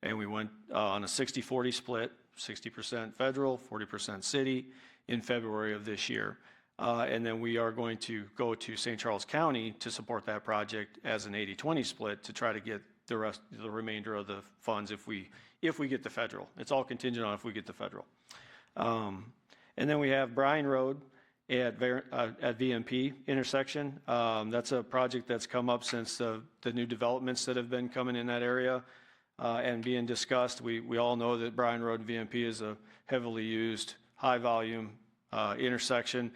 And we went on a 60-40 split, 60% federal, 40% city, in February of this year. And then we are going to go to St. Charles County to support that project as an 80-20 split to try to get the remainder of the funds if we get the federal. It's all contingent on if we get the federal. And then we have Bryan Road at VMP intersection. That's a project that's come up since the new developments that have been coming in that area and being discussed. We all know that Bryan Road and VMP is a heavily used, high volume intersection.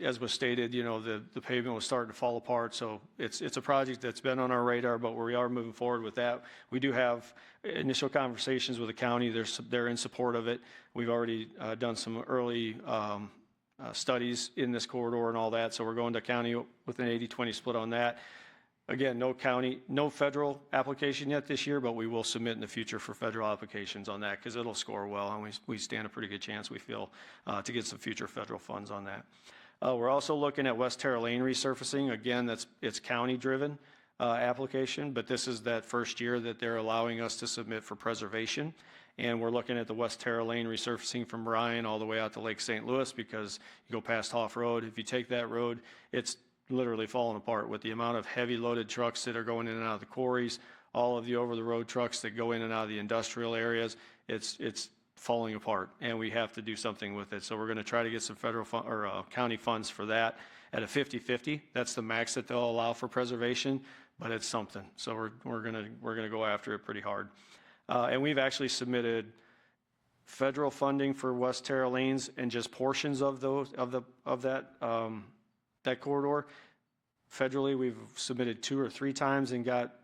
As was stated, the pavement was starting to fall apart, so it's a project that's been on our radar, but we are moving forward with that. We do have initial conversations with the county. They're in support of it. We've already done some early studies in this corridor and all that, so we're going to county with an 80-20 split on that. Again, no federal application yet this year, but we will submit in the future for federal applications on that because it'll score well, and we stand a pretty good chance, we feel, to get some future federal funds on that. We're also looking at West Terra Lane resurfacing. Again, it's county-driven application, but this is that first year that they're allowing us to submit for preservation. And we're looking at the West Terra Lane resurfacing from Bryan all the way out to Lake St. Louis, because you go past Hoff Road. If you take that road, it's literally falling apart with the amount of heavy loaded trucks that are going in and out of the quarries, all of the over-the-road trucks that go in and out of the industrial areas. It's falling apart, and we have to do something with it. So we're going to try to get some federal or county funds for that at a 50-50. That's the max that they'll allow for preservation, but it's something. So we're going to go after it pretty hard. And we've actually submitted federal funding for West Terra lanes and just portions of that corridor. Federally, we've submitted 2 or 3 times and got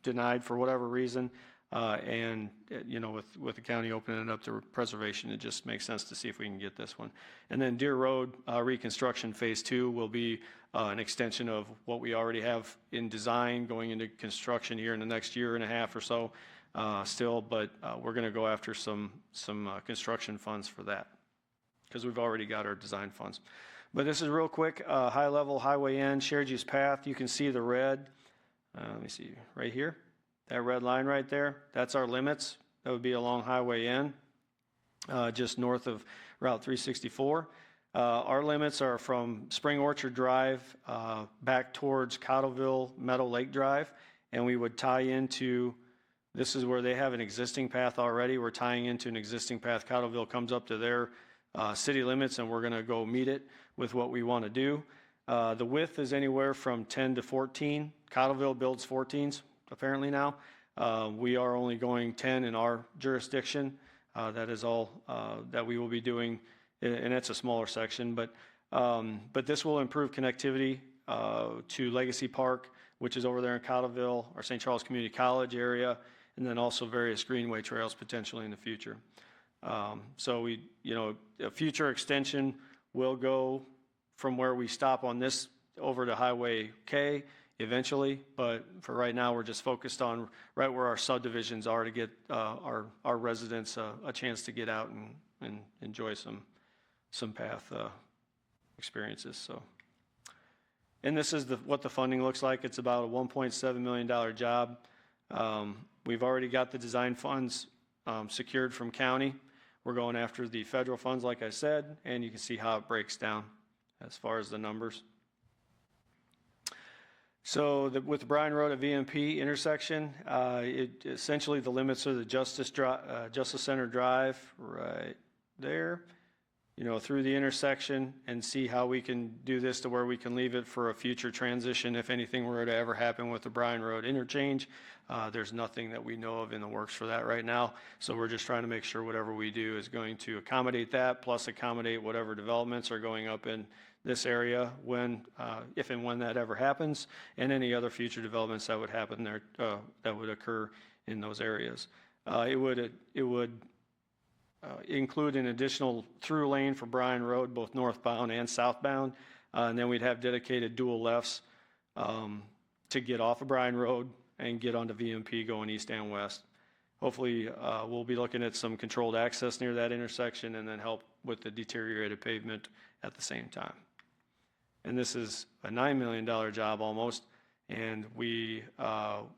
denied for whatever reason. And with the county opening it up to preservation, it just makes sense to see if we can get this one. And then Deer Road reconstruction phase 2 will be an extension of what we already have in design going into construction here in the next year and a half or so still, but we're going to go after some construction funds for that because we've already got our design funds. But this is real quick, high level highway end shared use path. You can see the red, let me see, right here. That red line right there, that's our limits. That would be along Highway N, just north of Route 364. Our limits are from Spring Orchard Drive back towards Cottleville Meadow Lake Drive, and we would tie into, this is where they have an existing path already. We're tying into an existing path. Cottleville comes up to their city limits, and we're going to go meet it with what we want to do. The width is anywhere from 10 to 14. Cottleville builds 14s. Apparently now. We are only going 10 in our jurisdiction. That is all that we will be doing, and it's a smaller section, but this will improve connectivity to Legacy Park, which is over there in Cottleville, our St. Charles Community College area, and then also various greenway trails potentially in the future. So a future extension will go from where we stop on this over to Highway K eventually, but for right now, we're just focused on right where our subdivisions are to get our residents a chance to get out and enjoy some path experiences. So, and this is what the funding looks like. It's about a $1.7 million job. We've already got the design funds secured from county. We're going after the federal funds, like I said, and you can see how it breaks down as far as the numbers. So with the Bryan Road at VMP intersection, essentially the limits are the Justice Center Drive right there, through the intersection and see how we can do this to where we can leave it for a future transition if anything were to ever happen with the Bryan Road interchange. There's nothing that we know of in the works for that right now. So we're just trying to make sure whatever we do is going to accommodate that, plus accommodate whatever developments are going up in this area when, if and when that ever happens, and any other future developments that would happen there, that would occur in those areas. It would include an additional through lane for Bryan Road, both northbound and southbound. And then we'd have dedicated dual lefts to get off of Bryan Road and get onto VMP going east and west. Hopefully, we'll be looking at some controlled access near that intersection and then help with the deteriorated pavement at the same time. And this is a $9 million job almost. And we,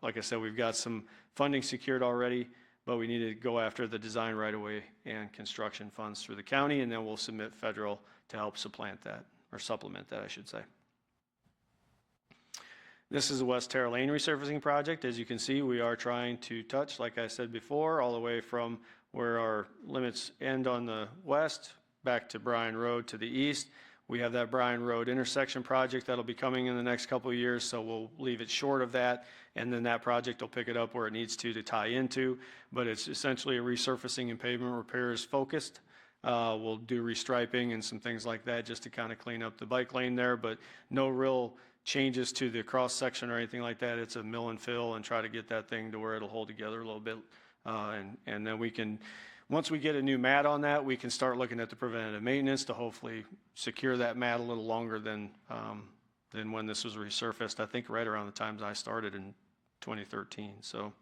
like I said, we've got some funding secured already, but we need to go after the design right away and construction funds through the county, and then we'll submit federal to help supplement that, or supplement that, I should say. This is the West Terra Lane resurfacing project. As you can see, we are trying to touch, like I said before, all the way from where our limits end on the west back to Bryan Road to the east. We have that Bryan Road intersection project that'll be coming in the next couple of years, so we'll leave it short of that, and then that project will pick it up where it needs to tie into. But it's essentially a resurfacing and pavement repairs focused. We'll do restriping and some things like that just to kind of clean up the bike lane there, but no real changes to the cross section or anything like that. It's a mill and fill and try to get that thing to where it'll hold together a little bit, and then we can. Once we get a new mat on that, we can start looking at the preventative maintenance to hopefully secure that mat a little longer than when this was resurfaced. I think right around the times I started in 2013. So,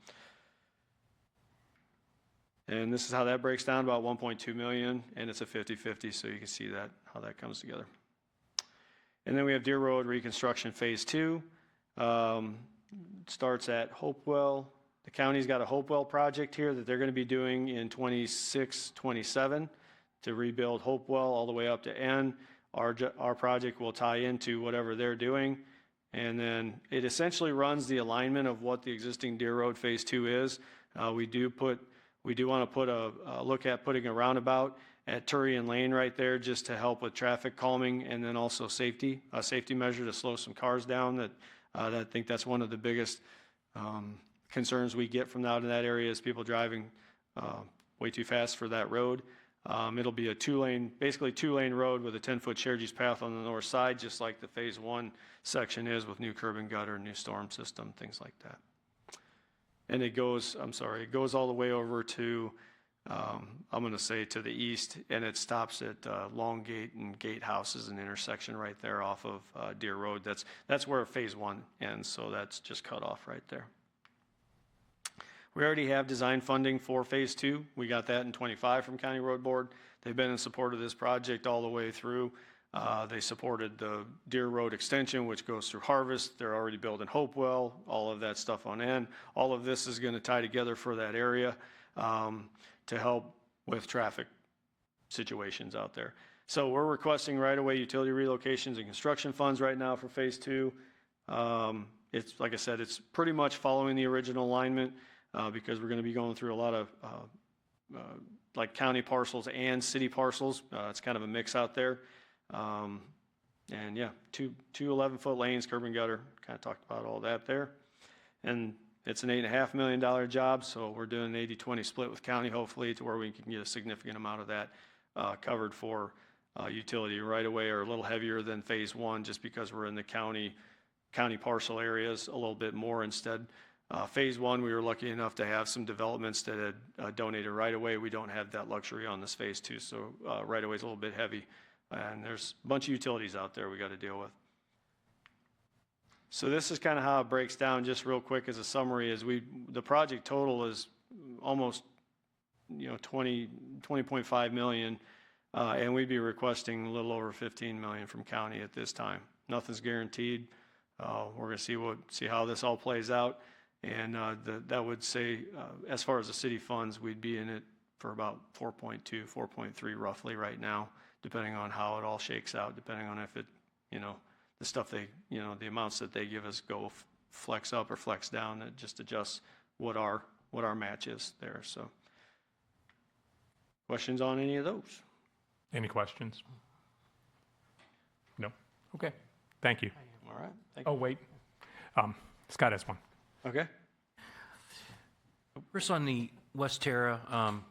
and this is how that breaks down, about 1.2 million, and it's a 50-50. So you can see that how that comes together. And then we have Deer Road reconstruction phase 2. Starts at Hopewell. The county's got a Hopewell project here that they're going to be doing in 26, 27 to rebuild Hopewell all the way up to N. Our project will tie into whatever they're doing. And then it essentially runs the alignment of what the existing Deer Road Phase 2 is. We do want to put a look at putting a roundabout at Turian Lane right there just to help with traffic calming and then also safety, a safety measure to slow some cars down. I think that's one of the biggest concerns we get from out in that area is people driving way too fast for that road. It'll be a basically two-lane road with a 10-foot shared use path on the north side, just like the phase 1 section is with new curb and gutter, new storm system, things like that. And it goes all the way over to, I'm going to say to the east, and it stops at Long Gate and Gatehouse is an intersection right there off of Deer Road. That's where phase 1 ends, so that's just cut off right there. We already have design funding for phase 2. We got that in 25 from County Road Board. They've been in support of this project all the way through. They supported the Deer Road extension, which goes through Harvest. They're already building Hopewell, all of that stuff on end. All of this is going to tie together for that area to help with traffic situations out there. So we're requesting right-of-way utility relocations and construction funds right now for phase 2. It's like I said, it's pretty much following the original alignment. Because we're going to be going through a lot of like county parcels and city parcels. It's kind of a mix out there. And yeah, two 11-foot lanes, curb and gutter, kind of talked about all that there. And it's an $8.5 million job, so we're doing an 80-20 split with county, hopefully, to where we can get a significant amount of that covered for utility right away, or a little heavier than phase 1, just because we're in the county parcel areas a little bit more instead. Phase 1, we were lucky enough to have some developments that had donated right away. We don't have that luxury on this phase 2, so right away is a little bit heavy. And there's a bunch of utilities out there we got to deal with. So this is kind of how it breaks down, just real quick as a summary. The project total is almost 20.5 million, and we'd be requesting a little over 15 million from county at this time. Nothing's guaranteed. We're going to see how this all plays out. And that would say, as far as the city funds, we'd be in it for about 4.2, 4.3 roughly right now, depending on how it all shakes out, depending on if it, the stuff the amounts that they give us go flex up or flex down. That just adjusts what our match is there. So, questions on any of those? Any questions? No? Okay, thank you. All right, thank you. Oh, wait. Scott has one. Okay. First, on the West Terra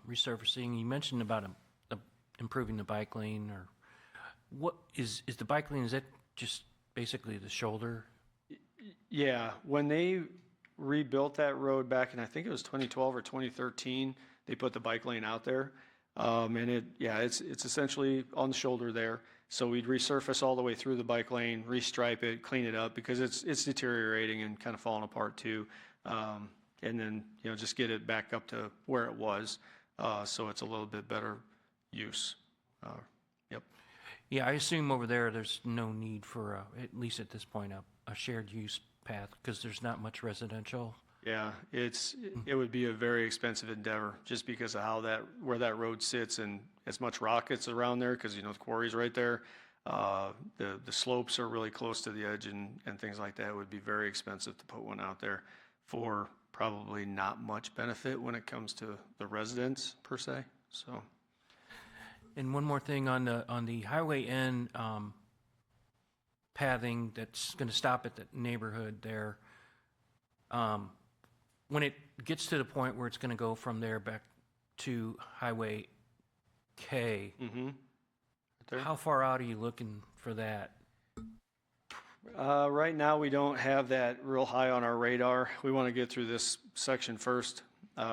resurfacing, you mentioned about improving the bike lane, or what is the bike lane, is that just basically the shoulder? Yeah, when they rebuilt that road back in, I think it was 2012 or 2013, they put the bike lane out there. And it's essentially on the shoulder there. So we'd resurface all the way through the bike lane, restripe it, clean it up because it's deteriorating and kind of falling apart too. And then, just get it back up to where it was. So it's a little bit better use. Yep. Yeah, I assume over there, there's no need for, at least at this point, a shared use path, because there's not much residential. Yeah, it would be a very expensive endeavor just because of where that road sits and as much rock that's around there because the quarry's right there. The slopes are really close to the edge and things like that. It would be very expensive to put one out there for probably not much benefit when it comes to the residents per se. So. And one more thing on the highway end pathing that's going to stop at the neighborhood there. When it gets to the point where it's going to go from there back to Highway K, how far out are you looking for that? Right now, we don't have that real high on our radar. We want to get through this section first.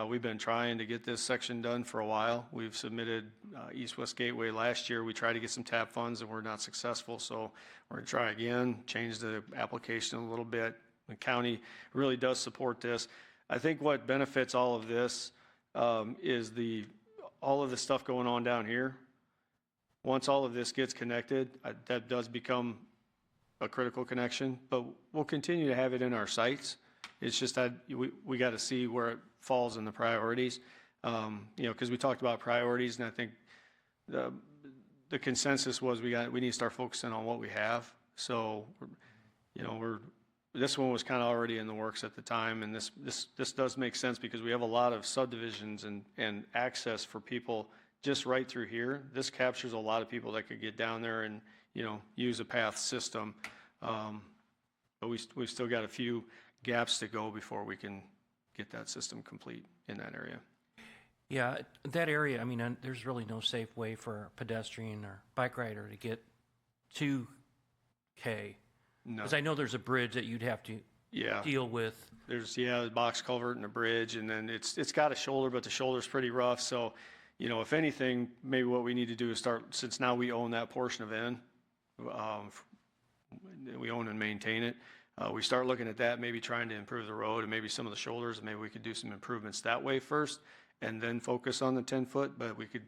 We've been trying to get this section done for a while. We've submitted East-West Gateway last year. We tried to get some TAP funds and we're not successful. So we're going to try again, change the application a little bit. The county really does support this. I think what benefits all of this is all of the stuff going on down here. Once all of this gets connected, that does become a critical connection, but we'll continue to have it in our sites. It's just that we got to see where it falls in the priorities, because we talked about priorities, and I think the consensus was we need to start focusing on what we have. So, this one was kind of already in the works at the time, and this does make sense because we have a lot of subdivisions and access for people just right through here. This captures a lot of people that could get down there and use a path system, but we've still got a few gaps to go before we can get that system complete in that area. Yeah, that area, I mean, there's really no safe way for a pedestrian or bike rider to get to K. No. Because I know there's a bridge that you'd have to deal with. There's a box culvert and a bridge, and then it's got a shoulder, but the shoulder's pretty rough. So, if anything, maybe what we need to do is start, since now we own that portion of N, we own and maintain it. We start looking at that, maybe trying to improve the road and maybe some of the shoulders, and maybe we could do some improvements that way first, and then focus on the 10-foot. But we could,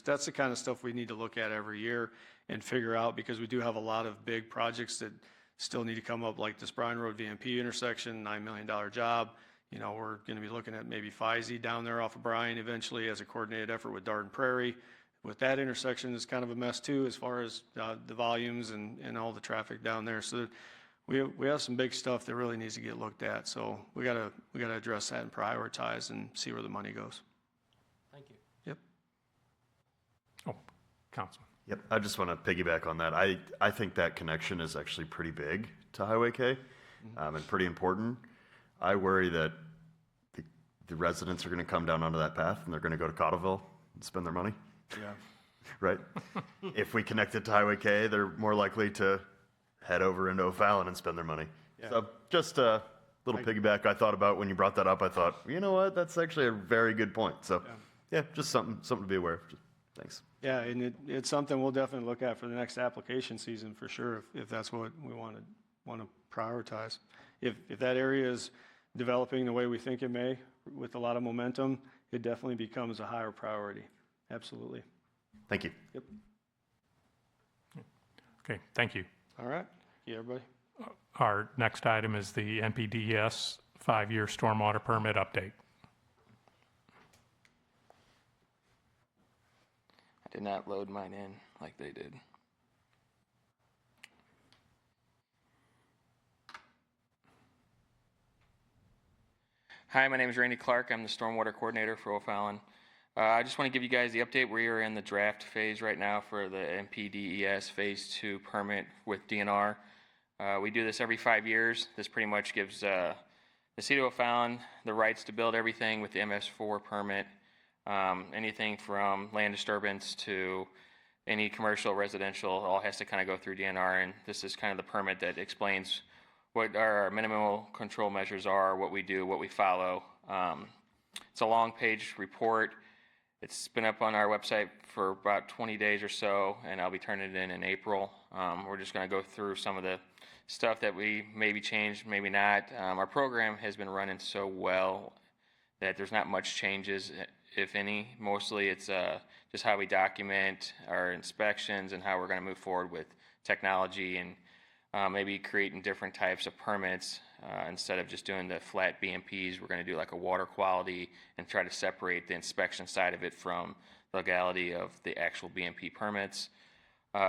that's the kind of stuff we need to look at every year and figure out, because we do have a lot of big projects that still need to come up, like this Bryan Road VMP intersection, $9 million job. We're going to be looking at maybe FISE down there off of Bryan eventually as a coordinated effort with Darden Prairie. With that intersection, it's kind of a mess too, as far as the volumes and all the traffic down there. So we have some big stuff that really needs to get looked at. So we gotta address that and prioritize and see where the money goes. Thank you. Yep. Oh, Councilman. Yep, I just want to piggyback on that. I think that connection is actually pretty big to Highway K, and pretty important. I worry that the residents are going to come down onto that path and they're going to go to Cottleville and spend their money. Yeah. Right? If we connect it to Highway K, they're more likely to head over into O'Fallon and spend their money. Yeah. So just a little piggyback I thought about when you brought that up. I thought, you know what, that's actually a very good point. So yeah, just something to be aware of. Thanks. Yeah, and it's something we'll definitely look at for the next application season for sure, if that's what we want to prioritize. If that area is developing the way we think it may, with a lot of momentum, it definitely becomes a higher priority. Absolutely. Thank you. Yep. Okay, thank you. All right. Yeah, everybody. Our next item is the NPDES 5-year stormwater permit update. I did not load mine in like they did. Hi, my name is Randy Clark. I'm the stormwater coordinator for O'Fallon. I just want to give you guys the update. We are in the draft phase right now for the MPDES Phase 2 permit with DNR. We do this every 5 years. This pretty much gives the City of O'Fallon the rights to build everything with the MS4 permit, anything from land disturbance to any commercial, residential, all has to kind of go through DNR, and this is kind of the permit that explains what our minimal control measures are, what we do, what we follow. It's a long-page report. It's been up on our website for about 20 days or so, and I'll be turning it in April. We're just going to go through some of the stuff that we maybe changed, maybe not. Our program has been running so well that there's not much changes, if any. Mostly it's just how we document our inspections and how we're going to move forward with technology and maybe creating different types of permits. Instead of just doing the flat BMPs, we're going to do like a water quality and try to separate the inspection side of it from the legality of the actual BMP permits.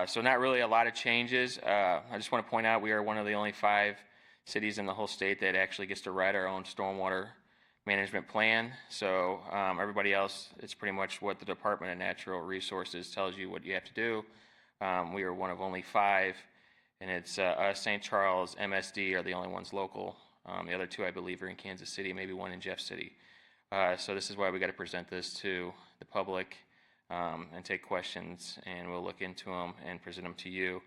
So not really a lot of changes. I just want to point out we are one of the only 5 cities in the whole state that actually gets to write our own stormwater management plan. So everybody else, it's pretty much what the Department of Natural Resources tells you what you have to do. We are one of only 5. And it's us, St. Charles, MSD are the only ones local. The other 2, I believe, are in Kansas City, maybe one in Jeff City. So this is why we got to present this to the public and take questions, and we'll look into them and present them to you.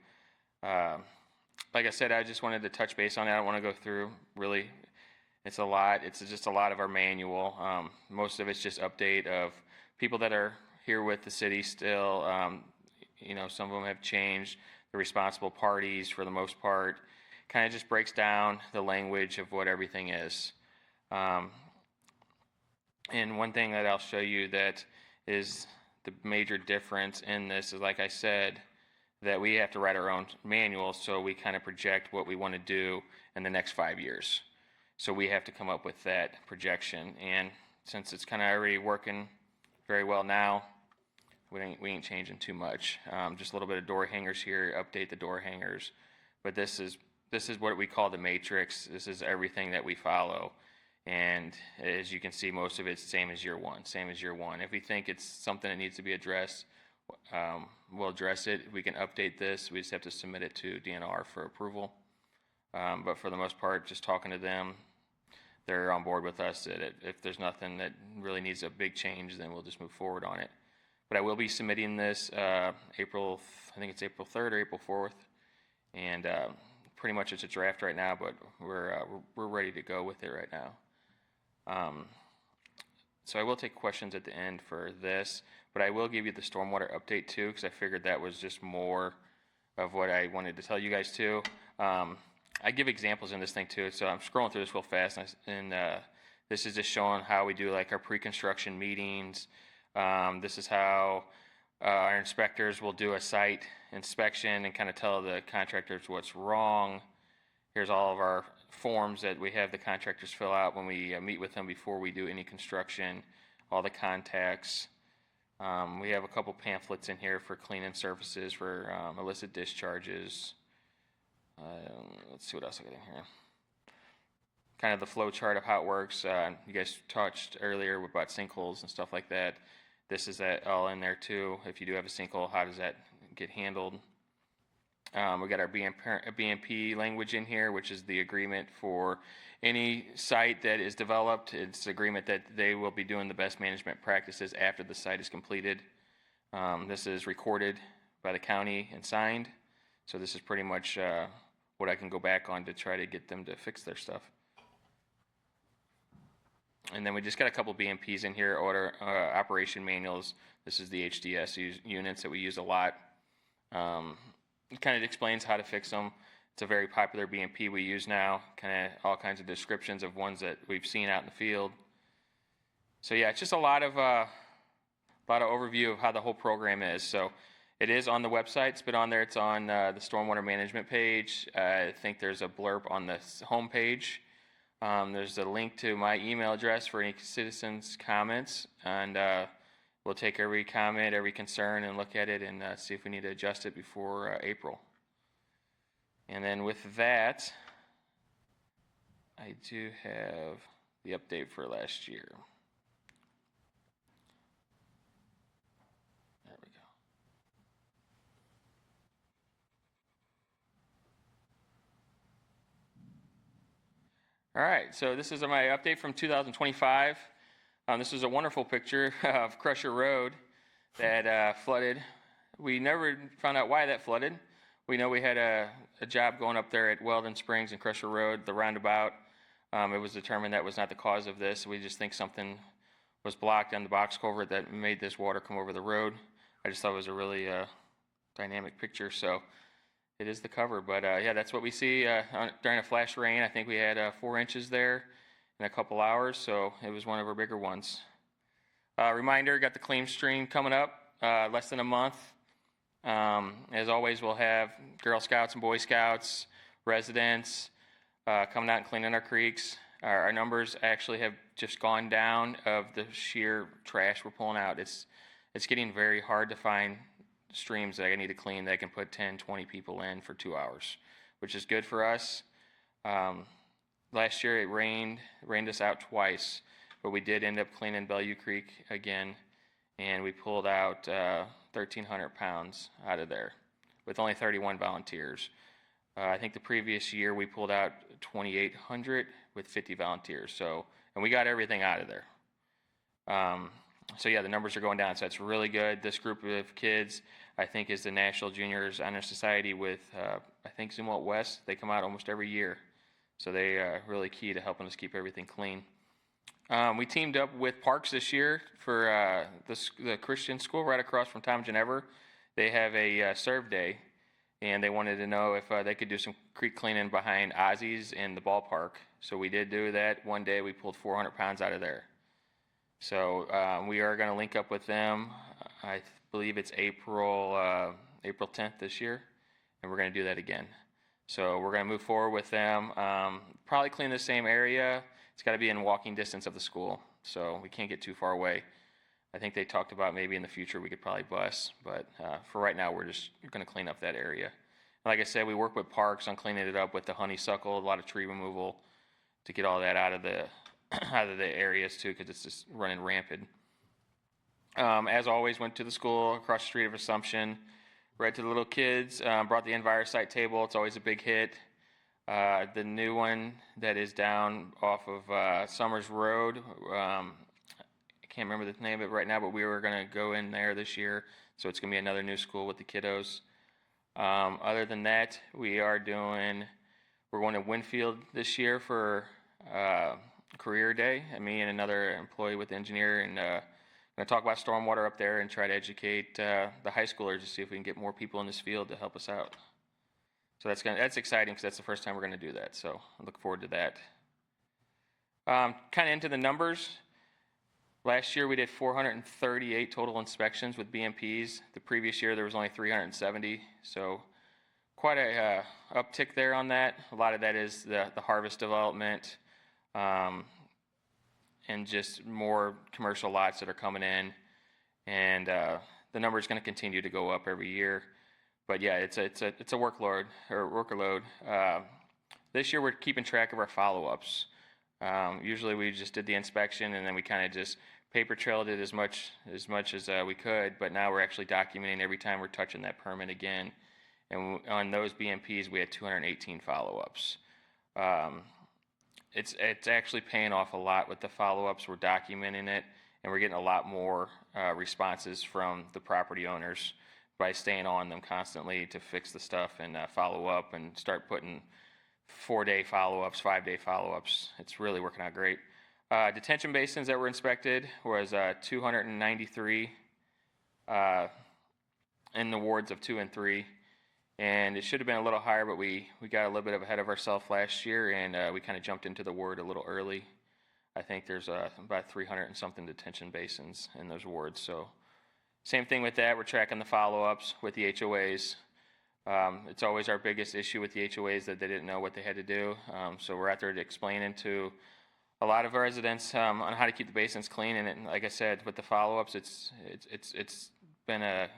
Like I said, I just wanted to touch base on it. I don't want to go through, really. It's a lot. It's just a lot of our manual. Most of it's just update of people that are here with the city still. You know, some of them have changed. The responsible parties, for the most part, kind of just breaks down the language of what everything is. And one thing that I'll show you that is the major difference in this is, like I said, that we have to write our own manual, so we kind of project what we want to do in the next 5 years. So we have to come up with that projection. And since it's kind of already working very well now, we ain't changing too much. Just a little bit of door hangers here, update the door hangers. But this is what we call the matrix. This is everything that we follow. And as you can see, most of it's same as year one. If we think it's something that needs to be addressed, we'll address it. We can update this. We just have to submit it to DNR for approval. But for the most part, just talking to them, they're on board with us that if there's nothing that really needs a big change, then we'll just move forward on it. But I will be submitting this April 3rd or April 4th, and pretty much it's a draft right now, but we're ready to go with it right now. So I will take questions at the end for this, but I will give you the stormwater update too, because I figured that was just more of what I wanted to tell you guys too. I give examples in this thing too, so I'm scrolling through this real fast, and this is just showing how we do like our pre-construction meetings. This is how our inspectors will do a site inspection and kind of tell the contractors what's wrong. Here's all of our forms that we have the contractors fill out when we meet with them before we do any construction, all the contacts. We have a couple pamphlets in here for cleaning surfaces, for illicit discharges. Let's see what else I got in here. Kind of the flow chart of how it works. You guys touched earlier about sinkholes and stuff like that. This is that all in there too. If you do have a sinkhole, how does that get handled? We got our BMP language in here, which is the agreement for any site that is developed. It's the agreement that they will be doing the best management practices after the site is completed. This is recorded by the county and signed. So this is pretty much what I can go back on to try to get them to fix their stuff. And then we just got a couple BMPs in here, order operation manuals. This is the HDS units that we use a lot. It kind of explains how to fix them. It's a very popular BMP we use now, kind of all kinds of descriptions of ones that we've seen out in the field. So yeah, it's just a lot of overview of how the whole program is. So it is on the website. It's been on there. It's on the stormwater management page. I think there's a blurb on the home page. There's a link to my email address for any citizens' comments, and we'll take every comment, every concern, and look at it and see if we need to adjust it before April. And then with that, I do have the update for last year. All right, so this is my update from 2025. This is a wonderful picture of Crusher Road that flooded. We never found out why that flooded. We know we had a job going up there at Weldon Springs and Crusher Road, the roundabout. It was determined that was not the cause of this. We just think something was blocked on the box culvert that made this water come over the road. I just thought it was a really dynamic picture, so it is the cover. But yeah, that's what we see during a flash rain. I think we had 4 inches there in a couple hours, so it was one of our bigger ones. Reminder, got the claim stream coming up, less than a month. As always, we'll have Girl Scouts and Boy Scouts, residents coming out and cleaning our creeks. Our numbers actually have just gone down of the sheer trash we're pulling out. It's getting very hard to find streams that I need to clean that I can put 10, 20 people in for 2 hours, which is good for us. Last year it rained us out twice, but we did end up cleaning Bellevue Creek again, and we pulled out 1,300 pounds out of there with only 31 volunteers. I think the previous year we pulled out 2,800 with 50 volunteers. So, and we got everything out of there. So yeah, the numbers are going down. So that's really good. This group of kids, I think, is the National Juniors Honor Society with, I think, Zumwalt West. They come out almost every year. So they are really key to helping us keep everything clean. We teamed up with Parks this year for the Christian school right across from Tom Ginevra. They have a serve day, and they wanted to know if they could do some creek cleaning behind Ozzy's in the ballpark. So we did do that. One day we pulled 400 pounds out of there. So we are going to link up with them. I believe it's April 10th this year, and we're going to do that again. So we're going to move forward with them. Probably clean the same area. It's got to be in walking distance of the school, so we can't get too far away. I think they talked about maybe in the future we could probably bus, but for right now we're just going to clean up that area. Like I said, we work with Parks on cleaning it up with the honeysuckle, a lot of tree removal to get all that out of the areas too, because it's just running rampant. As always, went to the school across the street of Assumption, read to the little kids, brought the EnviroSite table. It's always a big hit. The new one that is down off of Summers Road, I can't remember the name of it right now, but we were going to go in there this year, so it's going to be another new school with the kiddos. Other than that, we're going to Winfield this year for career day. Me and another employee with the engineer, and going to talk about stormwater up there and try to educate the high schoolers to see if we can get more people in this field to help us out. So that's exciting because that's the first time we're going to do that. So I look forward to that. Kind of into the numbers. Last year we did 438 total inspections with BMPs. The previous year there was only 370. So quite a uptick there on that. A lot of that is the harvest development and just more commercial lots that are coming in. And the number is going to continue to go up every year. But yeah, it's a workload. This year we're keeping track of our follow-ups. Usually we just did the inspection and then we kind of just paper trailed it as much as we could. But now we're actually documenting every time we're touching that permit again. And on those BMPs we had 218 follow-ups. It's actually paying off a lot with the follow-ups. We're documenting it and we're getting a lot more responses from the property owners by staying on them constantly to fix the stuff and follow up and start putting 4-day follow-ups, 5-day follow-ups. It's really working out great. Detention basins that were inspected was 293 in the wards of 2 and 3. And it should have been a little higher, but we got a little bit ahead of ourselves last year, and we kind of jumped into the ward a little early. I think there's about 300 and something detention basins in those wards, so same thing with that. We're tracking the follow-ups with the HOAs. It's always our biggest issue with the HOAs that they didn't know what they had to do. So we're out there to explaining to a lot of our residents on how to keep the basins clean. And like I said, with the follow-ups, it's been a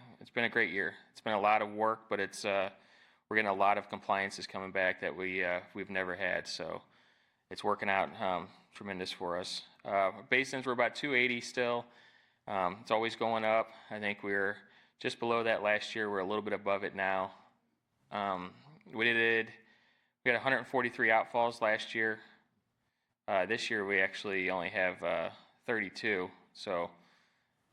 great year. It's been a lot of work, but we're getting a lot of compliances coming back that we've never had. So it's working out tremendous for us. Basins were about 280 still. It's always going up. I think we were just below that last year. We're a little bit above it now. We had 143 outfalls last year. This year, we actually only have 32, so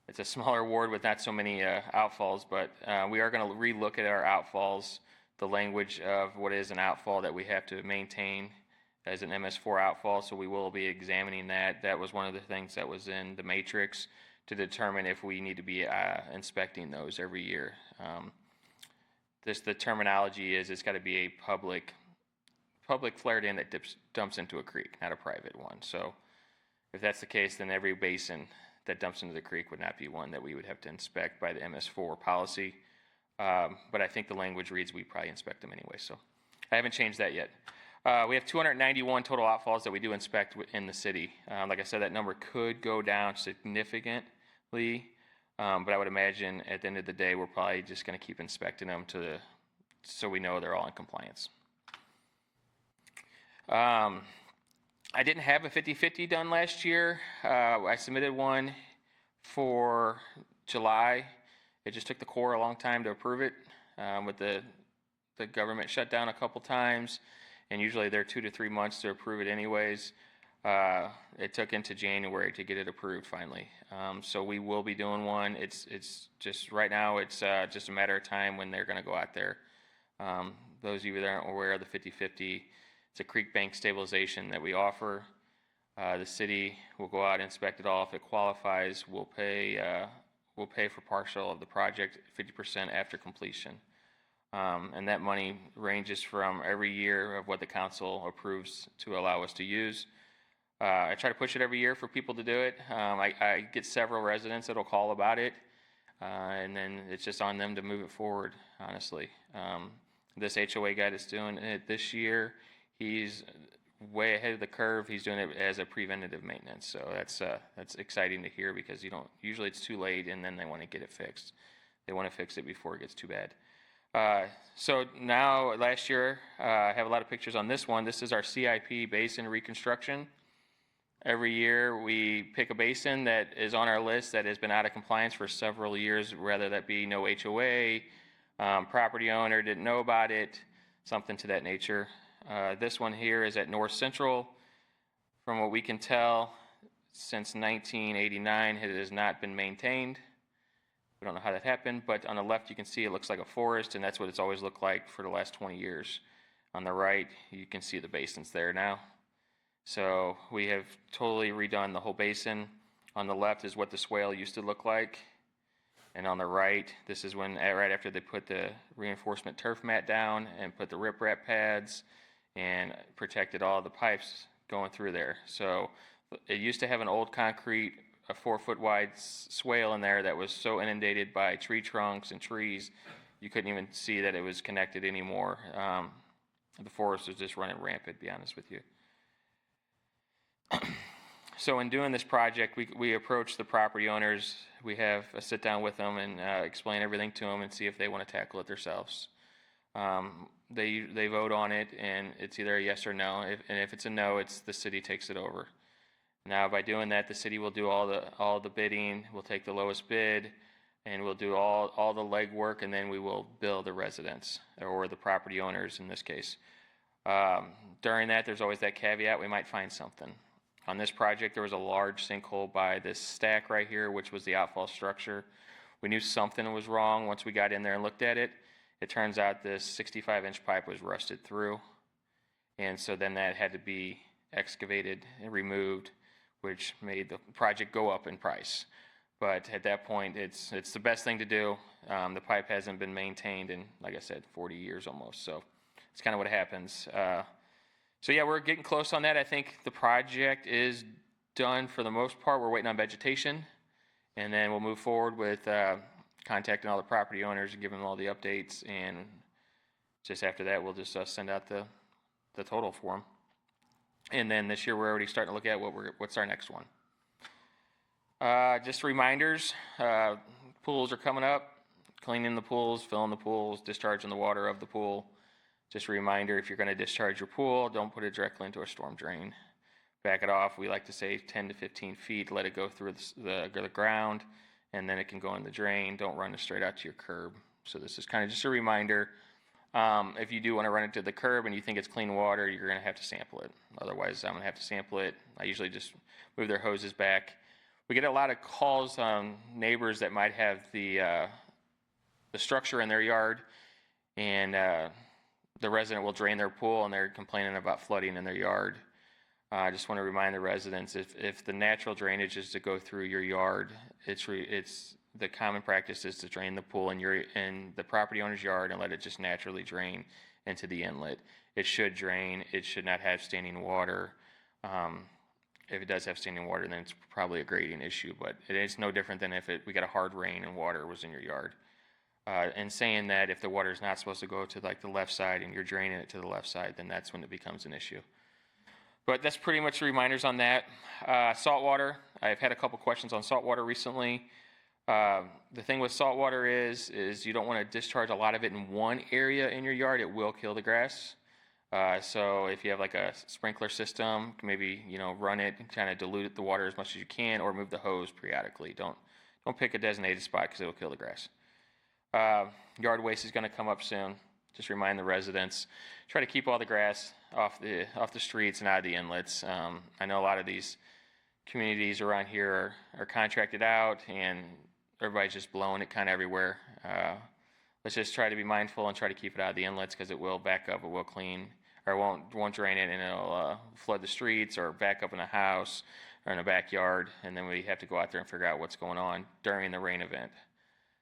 it's a smaller ward with not so many outfalls, but we are going to relook at our outfalls, the language of what is an outfall that we have to maintain as an MS4 outfall, so we will be examining that. That was one of the things that was in the matrix to determine if we need to be inspecting those every year. The terminology is it's got to be a public flared in that dumps into a creek, not a private one. So if that's the case, then every basin that dumps into the creek would not be one that we would have to inspect by the MS4 policy. But I think the language reads we probably inspect them anyway, so I haven't changed that yet. We have 291 total outfalls that we do inspect in the city. Like I said, that number could go down significantly, but I would imagine at the end of the day, we're probably just going to keep inspecting them so we know they're all in compliance. I didn't have a 50-50 done last year. I submitted one for July. It just took the Corps a long time to approve it with the government shut down a couple times, and usually they're 2 to 3 months to approve it anyways. It took into January to get it approved finally. So we will be doing one. It's just right now it's just a matter of time when they're going to go out there. Those of you that aren't aware of the 50-50, it's a creek bank stabilization that we offer. The city will go out and inspect it all. If it qualifies, we'll pay for partial of the project, 50% after completion. And that money ranges from every year of what the council approves to allow us to use. I try to push it every year for people to do it. I get several residents that'll call about it, and then it's just on them to move it forward, honestly. This HOA guy that's doing it this year, he's way ahead of the curve. He's doing it as a preventative maintenance, so that's exciting to hear because usually it's too late and then they want to get it fixed. They want to fix it before it gets too bad. So now, last year, I have a lot of pictures on this one. This is our CIP basin reconstruction. Every year we pick a basin that is on our list that has been out of compliance for several years, whether that be no HOA, property owner didn't know about it, something to that nature. This one here is at North Central. From what we can tell, since 1989, it has not been maintained. We don't know how that happened, but on the left you can see it looks like a forest, and that's what it's always looked like for the last 20 years. On the right, you can see the basins there now. So we have totally redone the whole basin. On the left is what the swale used to look like. And on the right, this is when, right after they put the reinforcement turf mat down and put the riprap pads and protected all the pipes going through there. So it used to have an old concrete, a 4-foot wide swale in there that was so inundated by tree trunks and trees, you couldn't even see that it was connected anymore. The forest was just running rampant, to be honest with you. So in doing this project, we approach the property owners. We have a sit down with them and explain everything to them and see if they want to tackle it themselves. They vote on it, and it's either a yes or no. And if it's a no, it's the city takes it over. Now, by doing that, the city will do all the bidding. We'll take the lowest bid, and we'll do all the legwork, and then we will bill the residents or the property owners in this case. During that, there's always that caveat: we might find something. On this project, there was a large sinkhole by this stack right here, which was the outfall structure. We knew something was wrong once we got in there and looked at it. It turns out this 65-inch pipe was rusted through, and so then that had to be excavated and removed, which made the project go up in price. But at that point, it's the best thing to do. The pipe hasn't been maintained in, like I said, 40 years almost, so it's kind of what happens. So yeah, we're getting close on that. I think the project is done for the most part. We're waiting on vegetation, and then we'll move forward with contacting all the property owners and giving them all the updates, and just after that, we'll just send out the total for them. And then this year, we're already starting to look at what's our next one. Just reminders, pools are coming up, cleaning the pools, filling the pools, discharging the water of the pool. Just a reminder, if you're going to discharge your pool, don't put it directly into a storm drain. Back it off. We like to say 10 to 15 feet, let it go through the ground, and then it can go in the drain. Don't run it straight out to your curb. So this is kind of just a reminder. If you do want to run it to the curb and you think it's clean water, you're going to have to sample it. Otherwise, I'm going to have to sample it. I usually just move their hoses back. We get a lot of calls on neighbors that might have the structure in their yard, and the resident will drain their pool, and they're complaining about flooding in their yard. I just want to remind the residents, if the natural drainage is to go through your yard, it's the common practice is to drain the pool in the property owner's yard and let it just naturally drain into the inlet. It should drain. It should not have standing water. If it does have standing water, then it's probably a grading issue, but it is no different than if we got a hard rain and water was in your yard. And saying that if the water is not supposed to go to like the left side and you're draining it to the left side, then that's when it becomes an issue. But that's pretty much the reminders on that. Saltwater, I've had a couple questions on saltwater recently. The thing with saltwater is you don't want to discharge a lot of it in one area in your yard. It will kill the grass. So if you have like a sprinkler system, maybe, run it and kind of dilute the water as much as you can, or move the hose periodically. Don't pick a designated spot because it will kill the grass. Yard waste is going to come up soon. Just remind the residents, try to keep all the grass off the streets and out of the inlets. I know a lot of these communities around here are contracted out, and everybody's just blowing it kind of everywhere. Let's just try to be mindful and try to keep it out of the inlets, because it will back up, it will clean, or it won't drain it, and it'll flood the streets or back up in a house or in a backyard, and then we have to go out there and figure out what's going on during the rain event.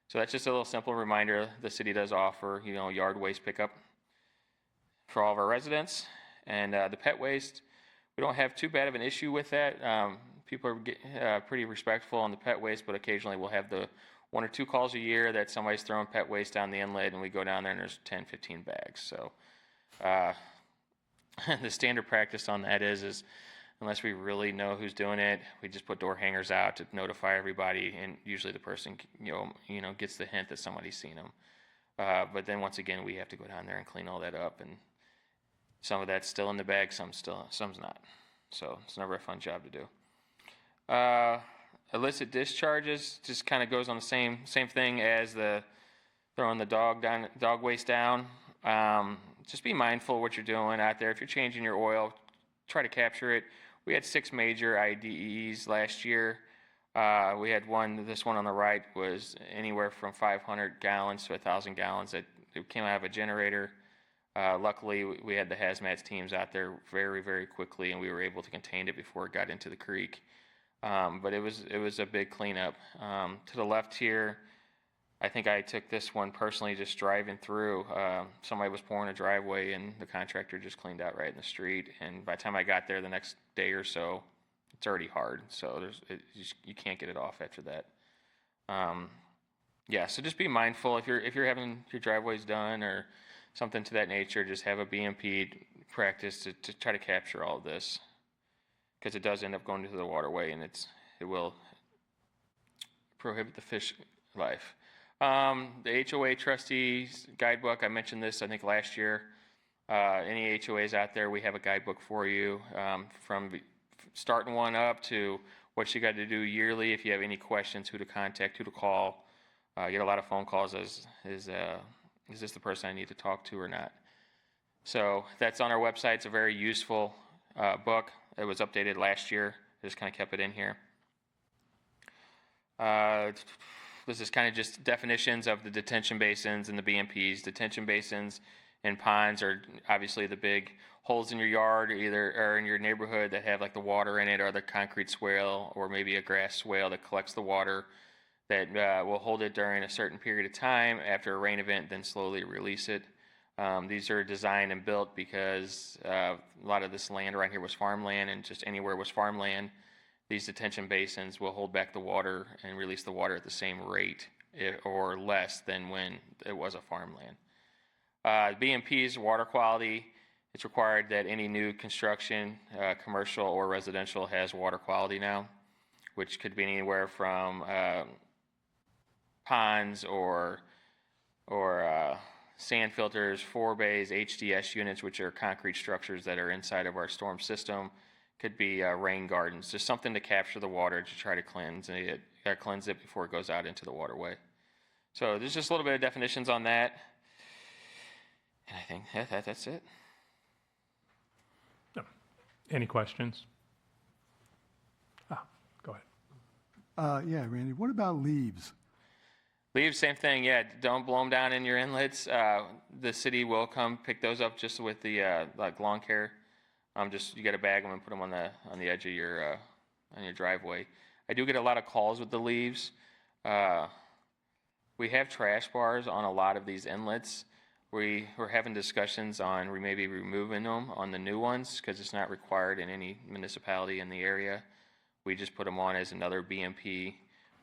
So that's just a little simple reminder. The city does offer, yard waste pickup for all of our residents. And the pet waste, we don't have too bad of an issue with that. People are pretty respectful on the pet waste, but occasionally we'll have the 1 or 2 calls a year that somebody's throwing pet waste down the inlet, and we go down there and there's 10, 15 bags. So the standard practice on that is unless we really know who's doing it, we just put door hangers out to notify everybody, and usually the person gets the hint that somebody's seen them. But then once again, we have to go down there and clean all that up, and some of that's still in the bag, some's not. So it's never a fun job to do. Illicit discharges just kind of goes on the same thing as the throwing the dog waste down. Just be mindful of what you're doing out there. If you're changing your oil, try to capture it. We had 6 major IDEs last year. We had this one on the right was anywhere from 500 gallons to 1,000 gallons. It came out of a generator. Luckily, we had the hazmat teams out there very, very quickly, and we were able to contain it before it got into the creek. But it was a big cleanup. To the left here, I think I took this one personally just driving through. Somebody was pouring a driveway, and the contractor just cleaned out right in the street. And by the time I got there the next day or so, it's already hard. So you can't get it off after that. So just be mindful. If you're having your driveways done or something to that nature, just have a BMP practice to try to capture all of this, because it does end up going to the waterway, and it will prohibit the fish life. The HOA trustees guidebook, I mentioned this I think last year. Any HOAs out there, we have a guidebook for you, from starting one up to what you got to do yearly. If you have any questions, who to contact, who to call. I get a lot of phone calls is this the person I need to talk to or not? So that's on our website. It's a very useful book. It was updated last year. I just kind of kept it in here. This is kind of just definitions of the detention basins and the BMPs. Detention basins and ponds are obviously the big holes in your yard or in your neighborhood that have like the water in it, or the concrete swale, or maybe a grass swale that collects the water that will hold it during a certain period of time after a rain event, then slowly release it. These are designed and built because a lot of this land around here was farmland, and just anywhere was farmland. These detention basins will hold back the water and release the water at the same rate or less than when it was a farmland. BMP's water quality, it's required that any new construction, commercial or residential, has water quality now, which could be anywhere from ponds or sand filters, 4-bays, HDS units, which are concrete structures that are inside of our storm system. Could be rain gardens, just something to capture the water to try to cleanse it before it goes out into the waterway. So there's just a little bit of definitions on that. think that's it. No. Any questions? Go ahead. Yeah, Randy, what about leaves? Leaves, same thing. Yeah, don't blow them down in your inlets. The city will come pick those up just with the like lawn care. Just you got to bag them and put them on the edge of your on your driveway. I do get a lot of calls with the leaves. We have trash bars on a lot of these inlets. We're having discussions on maybe removing them on the new ones because it's not required in any municipality in the area. We just put them on as another BMP,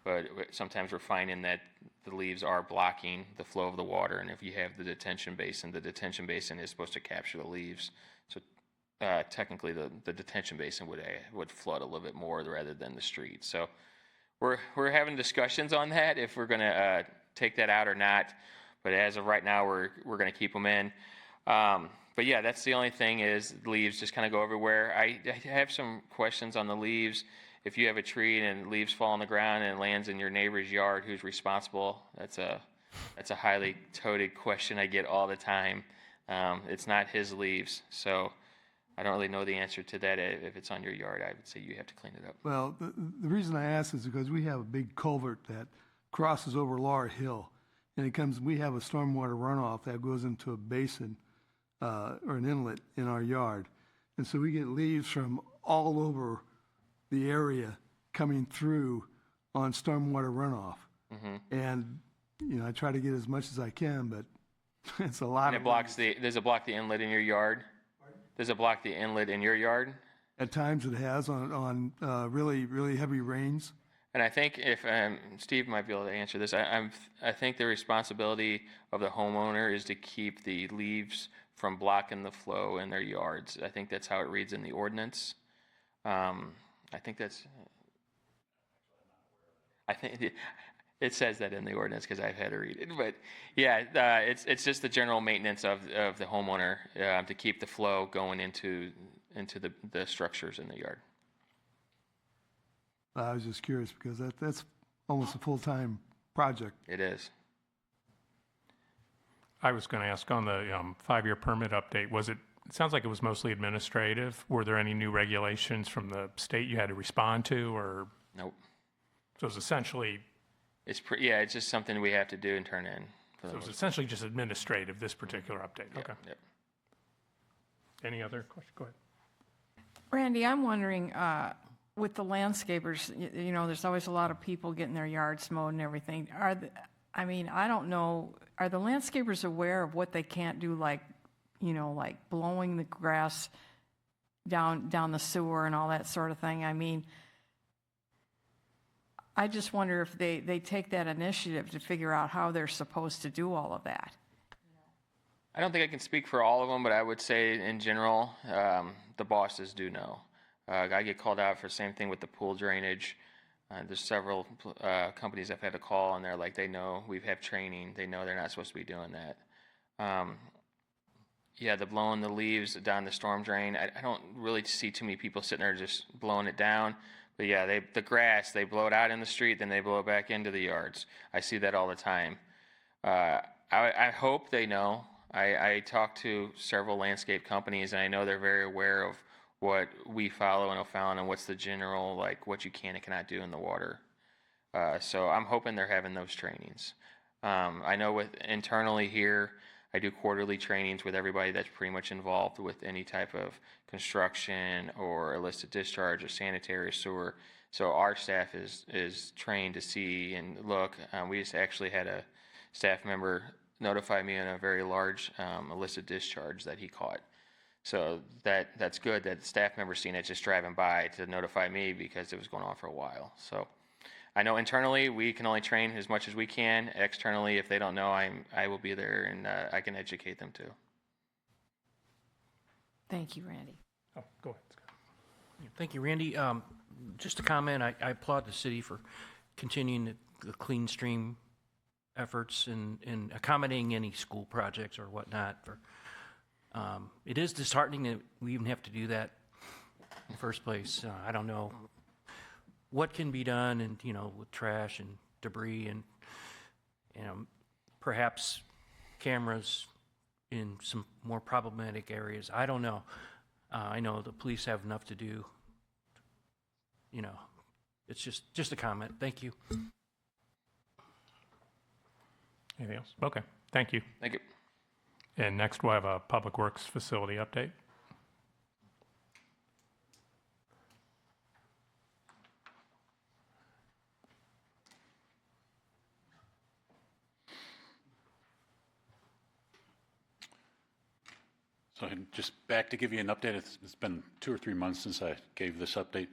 but sometimes we're finding that the leaves are blocking the flow of the water. And if you have the detention basin is supposed to capture the leaves. So technically, the detention basin would flood a little bit more rather than the street. So we're having discussions on that if we're going to take that out or not. But as of right now, we're going to keep them in. But yeah, that's the only thing is leaves just kind of go everywhere. I have some questions on the leaves. If you have a tree and leaves fall on the ground and it lands in your neighbor's yard, who's responsible? That's a highly toted question I get all the time. It's not his leaves, so I don't really know the answer to that. If it's on your yard, I would say you have to clean it up. Well, the reason I ask is because we have a big culvert that crosses over Laura Hill, and we have a stormwater runoff that goes into a basin or an inlet in our yard. And so we get leaves from all over the area coming through on stormwater runoff. And, I try to get as much as I can, but it's a lot. And it blocks does it block the inlet in your yard? Does it block the inlet in your yard? At times it has on really, really heavy rains. And I think if Steve might be able to answer this, I think the responsibility of the homeowner is to keep the leaves from blocking the flow in their yards. I think that's how it reads in the ordinance. I think it says that in the ordinance because I've had to read it. But yeah, it's just the general maintenance of the homeowner to keep the flow going into the structures in the yard. I was just curious because that's almost a full-time project. It is. I was going to ask on the 5-year permit update, it sounds like it was mostly administrative. Were there any new regulations from the state you had to respond to, or? Nope. So it's essentially. It's just something we have to do and turn in. So it's essentially just administrative, this particular update. Yep, Okay. Yep. Any other questions? Go ahead. Randy, I'm wondering, with the landscapers, there's always a lot of people getting their yards mowed and everything. I don't know, are the landscapers aware of what they can't do, like blowing the grass down the sewer and all that sort of thing? I just wonder if they take that initiative to figure out how they're supposed to do all of that. I don't think I can speak for all of them, but I would say in general, the bosses do know. I get called out for the same thing with the pool drainage. There's several companies I've had to call, and they're like, they know, we have training. They know they're not supposed to be doing that. The blowing the leaves down the storm drain, I don't really see too many people sitting there just blowing it down. But yeah, the grass, they blow it out in the street, then they blow it back into the yards. I see that all the time. I hope they know. I talk to several landscape companies, and I know they're very aware of what we follow in OFallon and what's the general, what you can and cannot do in the water. So I'm hoping they're having those trainings. I know internally here, I do quarterly trainings with everybody that's pretty much involved with any type of construction or illicit discharge or sanitary sewer. So our staff is trained to see and look. We just actually had a staff member notify me on a very large illicit discharge that he caught. So that's good that the staff member seen it just driving by to notify me because it was going on for a while. So I know internally we can only train as much as we can. Externally, if they don't know, I will be there and I can educate them too. Thank you, Randy. Oh, go ahead, Scott. Thank you, Randy. Just a comment, I applaud the city for continuing the clean stream efforts and accommodating any school projects or whatnot. It is disheartening that we even have to do that in the first place. I don't know what can be done, and with trash and debris, and perhaps cameras in some more problematic areas. I don't know. I know the police have enough to do. You know, it's just a comment. Thank you. Anything else? Okay, thank you. Thank you. And next, we'll have a Public Works facility update. So just back to give you an update, it's been 2 or 3 months since I gave this update.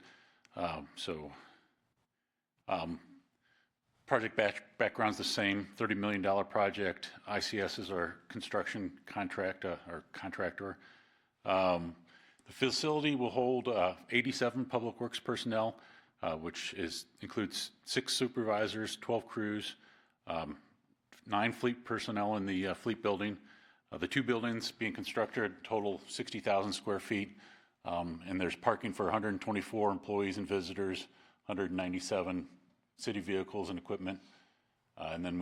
Project background's the same, $30 million project. ICS is our construction contractor. The facility will hold 87 Public Works personnel, which includes 6 supervisors, 12 crews, 9 fleet personnel in the fleet building. The 2 buildings being constructed total 60,000 square feet, and there's parking for 124 employees and visitors, 197 city vehicles and equipment. And then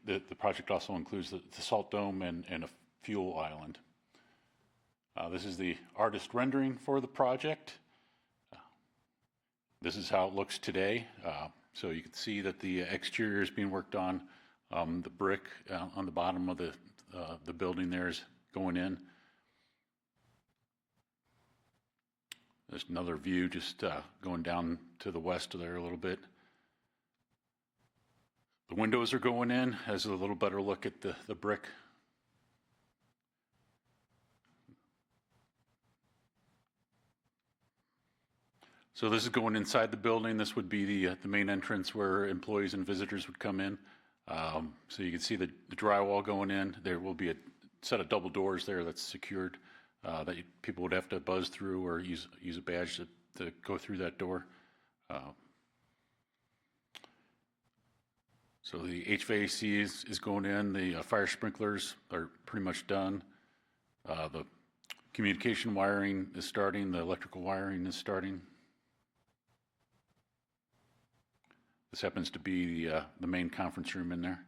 the project also includes the salt dome and a fuel island. This is the artist rendering for the project. This is how it looks today. So you can see that the exterior is being worked on. The brick on the bottom of the building there is going in. There's another view just going down to the west there a little bit. The windows are going in as a little better look at the brick. So this is going inside the building. This would be the main entrance where employees and visitors would come in. So you can see the drywall going in. There will be a set of double doors there that's secured that people would have to buzz through or use a badge to go through that door. So the HVAC is going in. The fire sprinklers are pretty much done. The communication wiring is starting. The electrical wiring is starting. This happens to be the main conference room in there.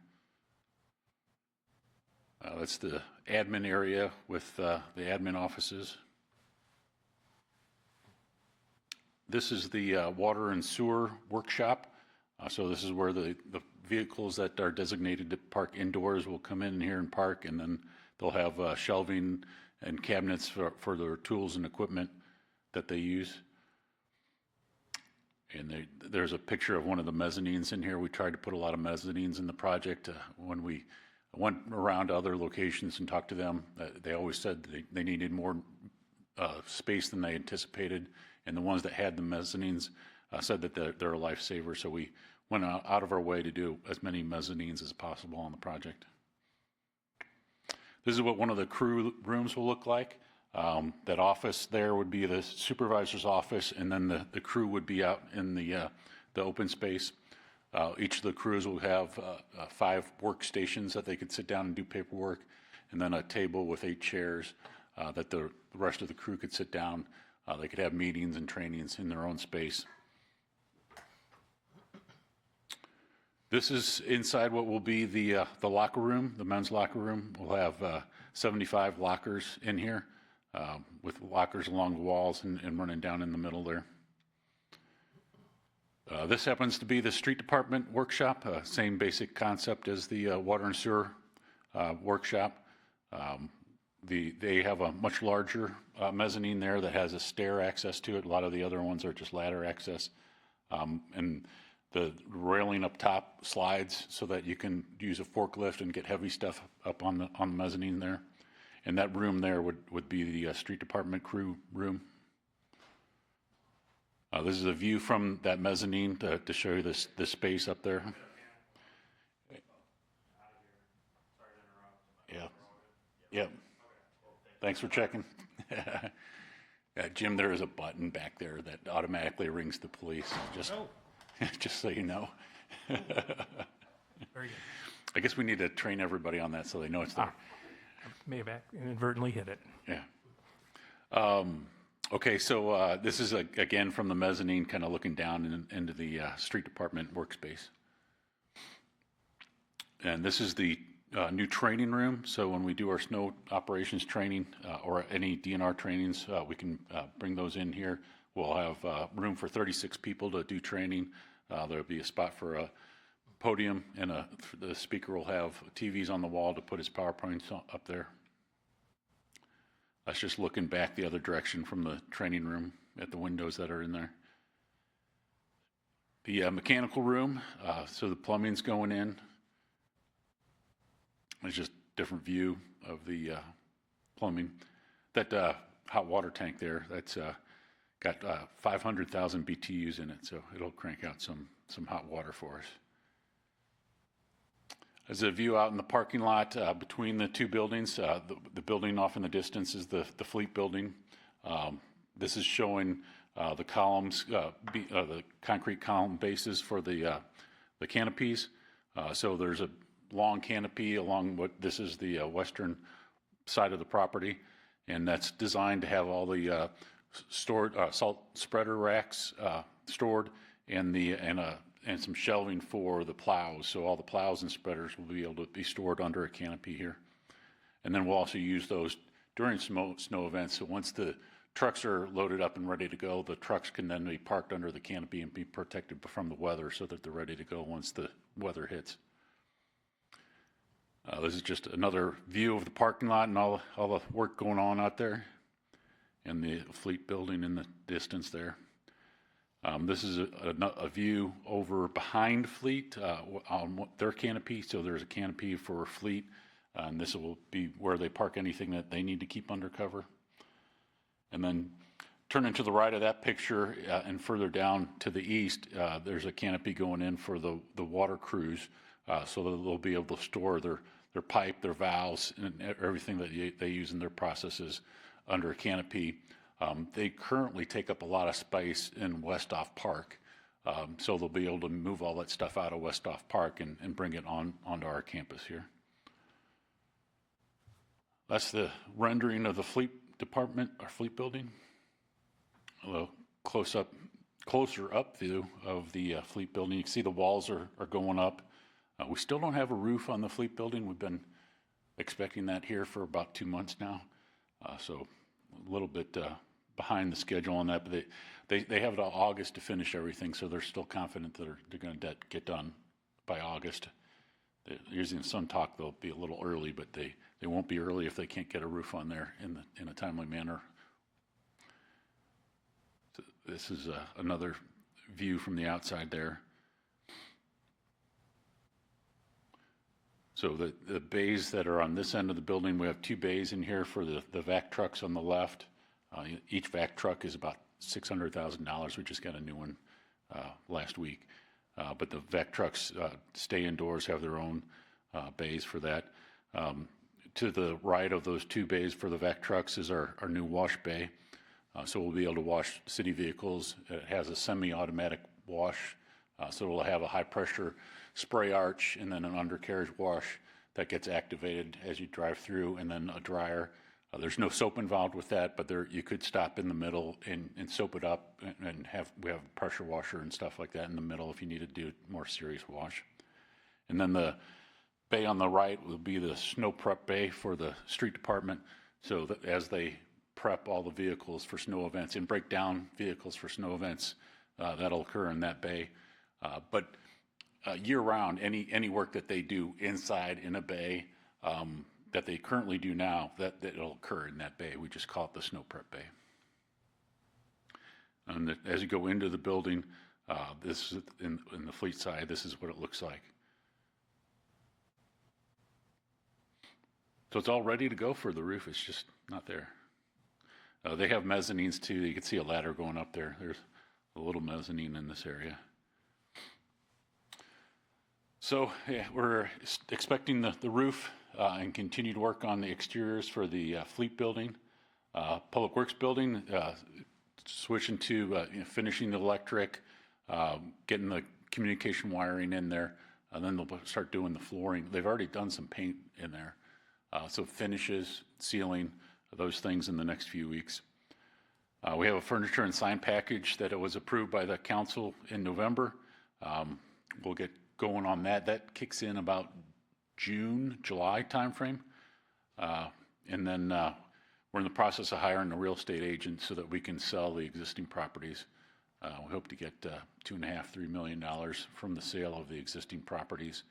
That's the admin area with the admin offices. This is the water and sewer workshop. So this is where the vehicles that are designated to park indoors will come in here and park, and then they'll have shelving and cabinets for their tools and equipment that they use. And there's a picture of one of the mezzanines in here. We tried to put a lot of mezzanines in the project. When we went around to other locations and talked to them, they always said they needed more space than they anticipated. And the ones that had the mezzanines said that they're a lifesaver. So we went out of our way to do as many mezzanines as possible on the project. This is what one of the crew rooms will look like. That office there would be the supervisor's office, and then the crew would be out in the open space. Each of the crews will have 5 workstations that they could sit down and do paperwork, and then a table with 8 chairs that the rest of the crew could sit down. They could have meetings and trainings in their own space. This is inside what will be the locker room, the men's locker room. We'll have 75 lockers in here with lockers along the walls and running down in the middle there. This happens to be the street department workshop, same basic concept as the water and sewer workshop. They have a much larger mezzanine there that has a stair access to it. A lot of the other ones are just ladder access. And the railing up top slides so that you can use a forklift and get heavy stuff up on the mezzanine there. And that room there would be the street department crew room. This is a view from that mezzanine to show you this space up there. Yeah. Yep. Thanks for checking. Jim, there is a button back there that automatically rings the police. Just so you know. Very good. I guess we need to train everybody on that so they know it's there. May have inadvertently hit it. Yeah. Okay, so this is again from the mezzanine, kind of looking down into the street department workspace. And this is the new training room. So when we do our snow operations training or any DNR trainings, we can bring those in here. We'll have room for 36 people to do training. There'll be a spot for a podium, and the speaker will have TVs on the wall to put his PowerPoints up there. That's just looking back the other direction from the training room at the windows that are in there. The mechanical room, so the plumbing's going in. It's just different view of the plumbing. That hot water tank there, that's got 500,000 BTUs in it, so it'll crank out some hot water for us. As a view out in the parking lot between the two buildings, the building off in the distance is the fleet building. This is showing the columns, the concrete column bases for the canopies. So there's a long canopy along what this is the western side of the property, and that's designed to have all the stored salt spreader racks stored and some shelving for the plows. So all the plows and spreaders will be able to be stored under a canopy here. And then we'll also use those during snow events. So once the trucks are loaded up and ready to go, the trucks can then be parked under the canopy and be protected from the weather so that they're ready to go once the weather hits. This is just another view of the parking lot and all the work going on out there, and the fleet building in the distance there. This is a view over behind fleet on their canopy. So there's a canopy for fleet, and this will be where they park anything that they need to keep under cover. And then turning to the right of that picture and further down to the east, there's a canopy going in for the water crews, so that they'll be able to store their pipe, their valves, and everything that they use in their processes under a canopy. They currently take up a lot of space in Westoff Park, so they'll be able to move all that stuff out of Westoff Park and bring it onto our campus here. That's the rendering of the fleet department, our fleet building. A little closer up view of the fleet building. You can see the walls are going up. We still don't have a roof on the fleet building. We've been expecting that here for about 2 months now, so a little bit behind the schedule on that, but they have till August to finish everything, so they're still confident that they're going to get done by August. Using some talk, they'll be a little early, but they won't be early if they can't get a roof on there in a timely manner. So this is another view from the outside there. So the bays that are on this end of the building, we have 2 bays in here for the vac trucks on the left. Each vac truck is about $600,000. We just got a new one last week. But the vac trucks stay indoors, have their own bays for that. To the right of those 2 bays for the vac trucks is our new wash bay. So we'll be able to wash city vehicles. It has a semi-automatic wash, so it'll have a high-pressure spray arch and then an undercarriage wash that gets activated as you drive through, and then a dryer. There's no soap involved with that, but you could stop in the middle and soap it up, and we have a pressure washer and stuff like that in the middle if you need to do a more serious wash. And then the bay on the right will be the snow prep bay for the street department, so that as they prep all the vehicles for snow events and break down vehicles for snow events, that'll occur in that bay. But year-round, any work that they do inside in a bay that they currently do now, that'll occur in that bay. We just call it the snow prep bay. And as you go into the building, this is in the fleet side, this is what it looks like. So it's all ready to go for the roof. It's just not there. They have mezzanines too. You can see a ladder going up there. There's a little mezzanine in this area. So yeah, we're expecting the roof and continue to work on the exteriors for the fleet building. Public Works building, switching to finishing the electric, getting the communication wiring in there, and then they'll start doing the flooring. They've already done some paint in there. So finishes, ceiling, those things in the next few weeks. We have a furniture and sign package that it was approved by the council in November. We'll get going on that. That kicks in about June, July timeframe. And then we're in the process of hiring a real estate agent so that we can sell the existing properties. We hope to get $2.5–3 million from the sale of the existing properties.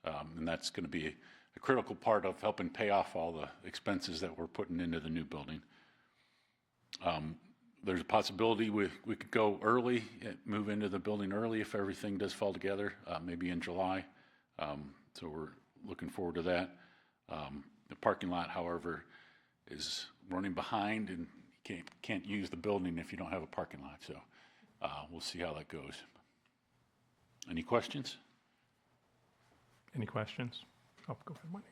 And that's going to be a critical part of helping pay off all the expenses that we're putting into the new building. There's a possibility we could go early, move into the building early if everything does fall together, maybe in July. So we're looking forward to that. The parking lot, however, is running behind, and you can't use the building if you don't have a parking lot. So we'll see how that goes. Any questions? Any questions? Oh, go ahead, Wendy.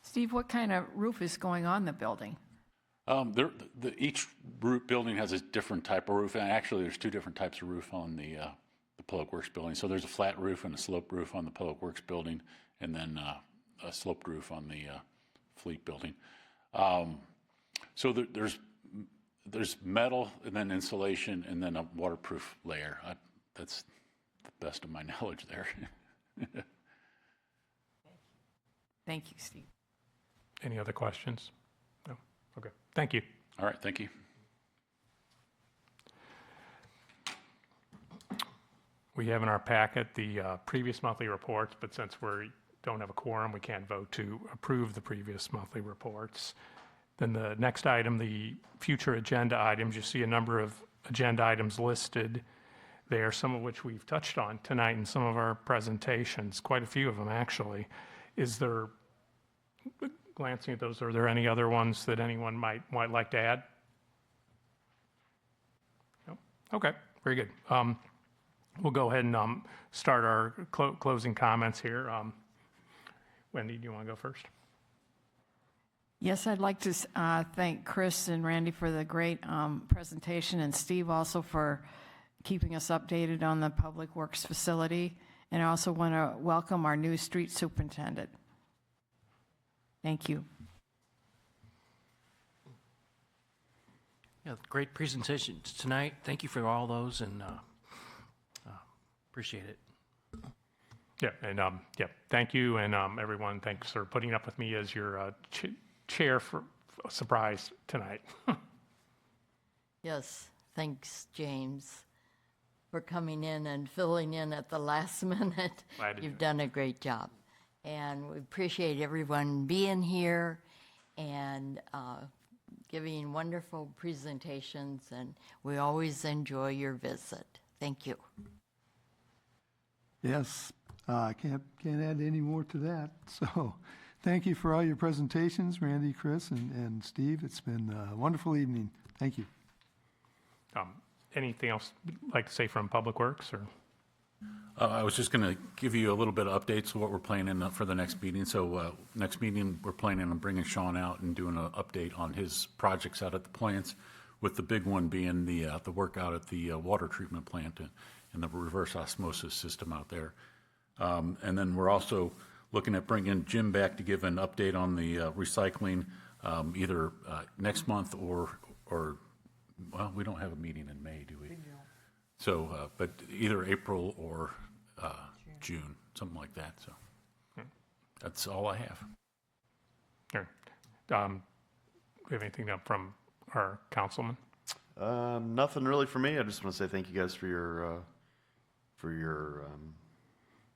Steve, what kind of roof is going on the building? Each building has a different type of roof, and actually there's two different types of roof on the Public Works building. So there's a flat roof and a sloped roof on the Public Works building, and then a sloped roof on the Fleet building. So there's metal, and then insulation, and then a waterproof layer. That's the best of my knowledge there. Thank you, Steve. Any other questions? No? Okay, thank you. All right, thank you. We have in our packet the previous monthly reports, but since we don't have a quorum, we can't vote to approve the previous monthly reports. Then the next item, the future agenda items, you see a number of agenda items listed there, some of which we've touched on tonight in some of our presentations, quite a few of them actually. Is there, glancing at those, are there any other ones that anyone might like to add? No? Okay, very good. We'll go ahead and start our closing comments here. Wendy, do you want to go first? Yes, I'd like to thank Chris and Randy for the great presentation, and Steve also for keeping us updated on the Public Works facility. And I also want to welcome our new street superintendent. Thank you. Yeah, great presentations tonight. Thank you for all those, and appreciate it. Yeah, and yeah, thank you, and everyone, thanks for putting up with me as your chair for a surprise tonight. Yes, thanks, James, for coming in and filling in at the last minute. Glad to do You've it. done a great job. And we appreciate everyone being here and giving wonderful presentations, and we always enjoy your visit. Thank you. Yes, I can't add any more to that. So thank you for all your presentations, Randy, Chris, and Steve. It's been a wonderful evening. Thank you. Anything else you'd like to say from Public Works, or? I was just going to give you a little bit of updates of what we're planning for the next meeting. So next meeting, we're planning on bringing Sean out and doing an update on his projects out at the plants, with the big one being the work out at the water treatment plant and the reverse osmosis system out there. And then we're also looking at bringing Jim back to give an update on the recycling, either next month or well, we don't have a meeting in May, do we? So, but either April or June, something like that. So that's all I have. Here. Do we have anything up from our councilman? Nothing really for me. I just want to say thank you guys for your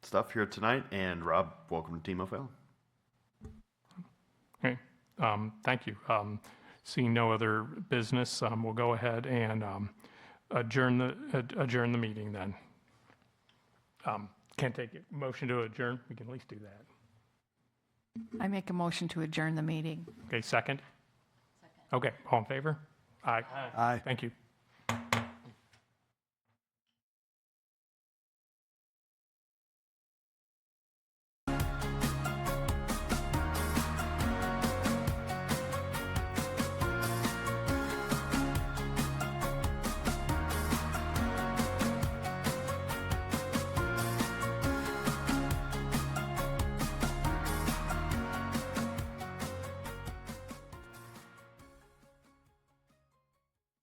stuff here tonight. And Rob, welcome to Team OFallon. Okay, thank you. Seeing no other business, we'll go ahead and adjourn the meeting then. Can't take a motion to adjourn. We can at least do that. I make a motion to adjourn the meeting. Okay, second? Okay, all in favor? Aye. Aye. Thank you.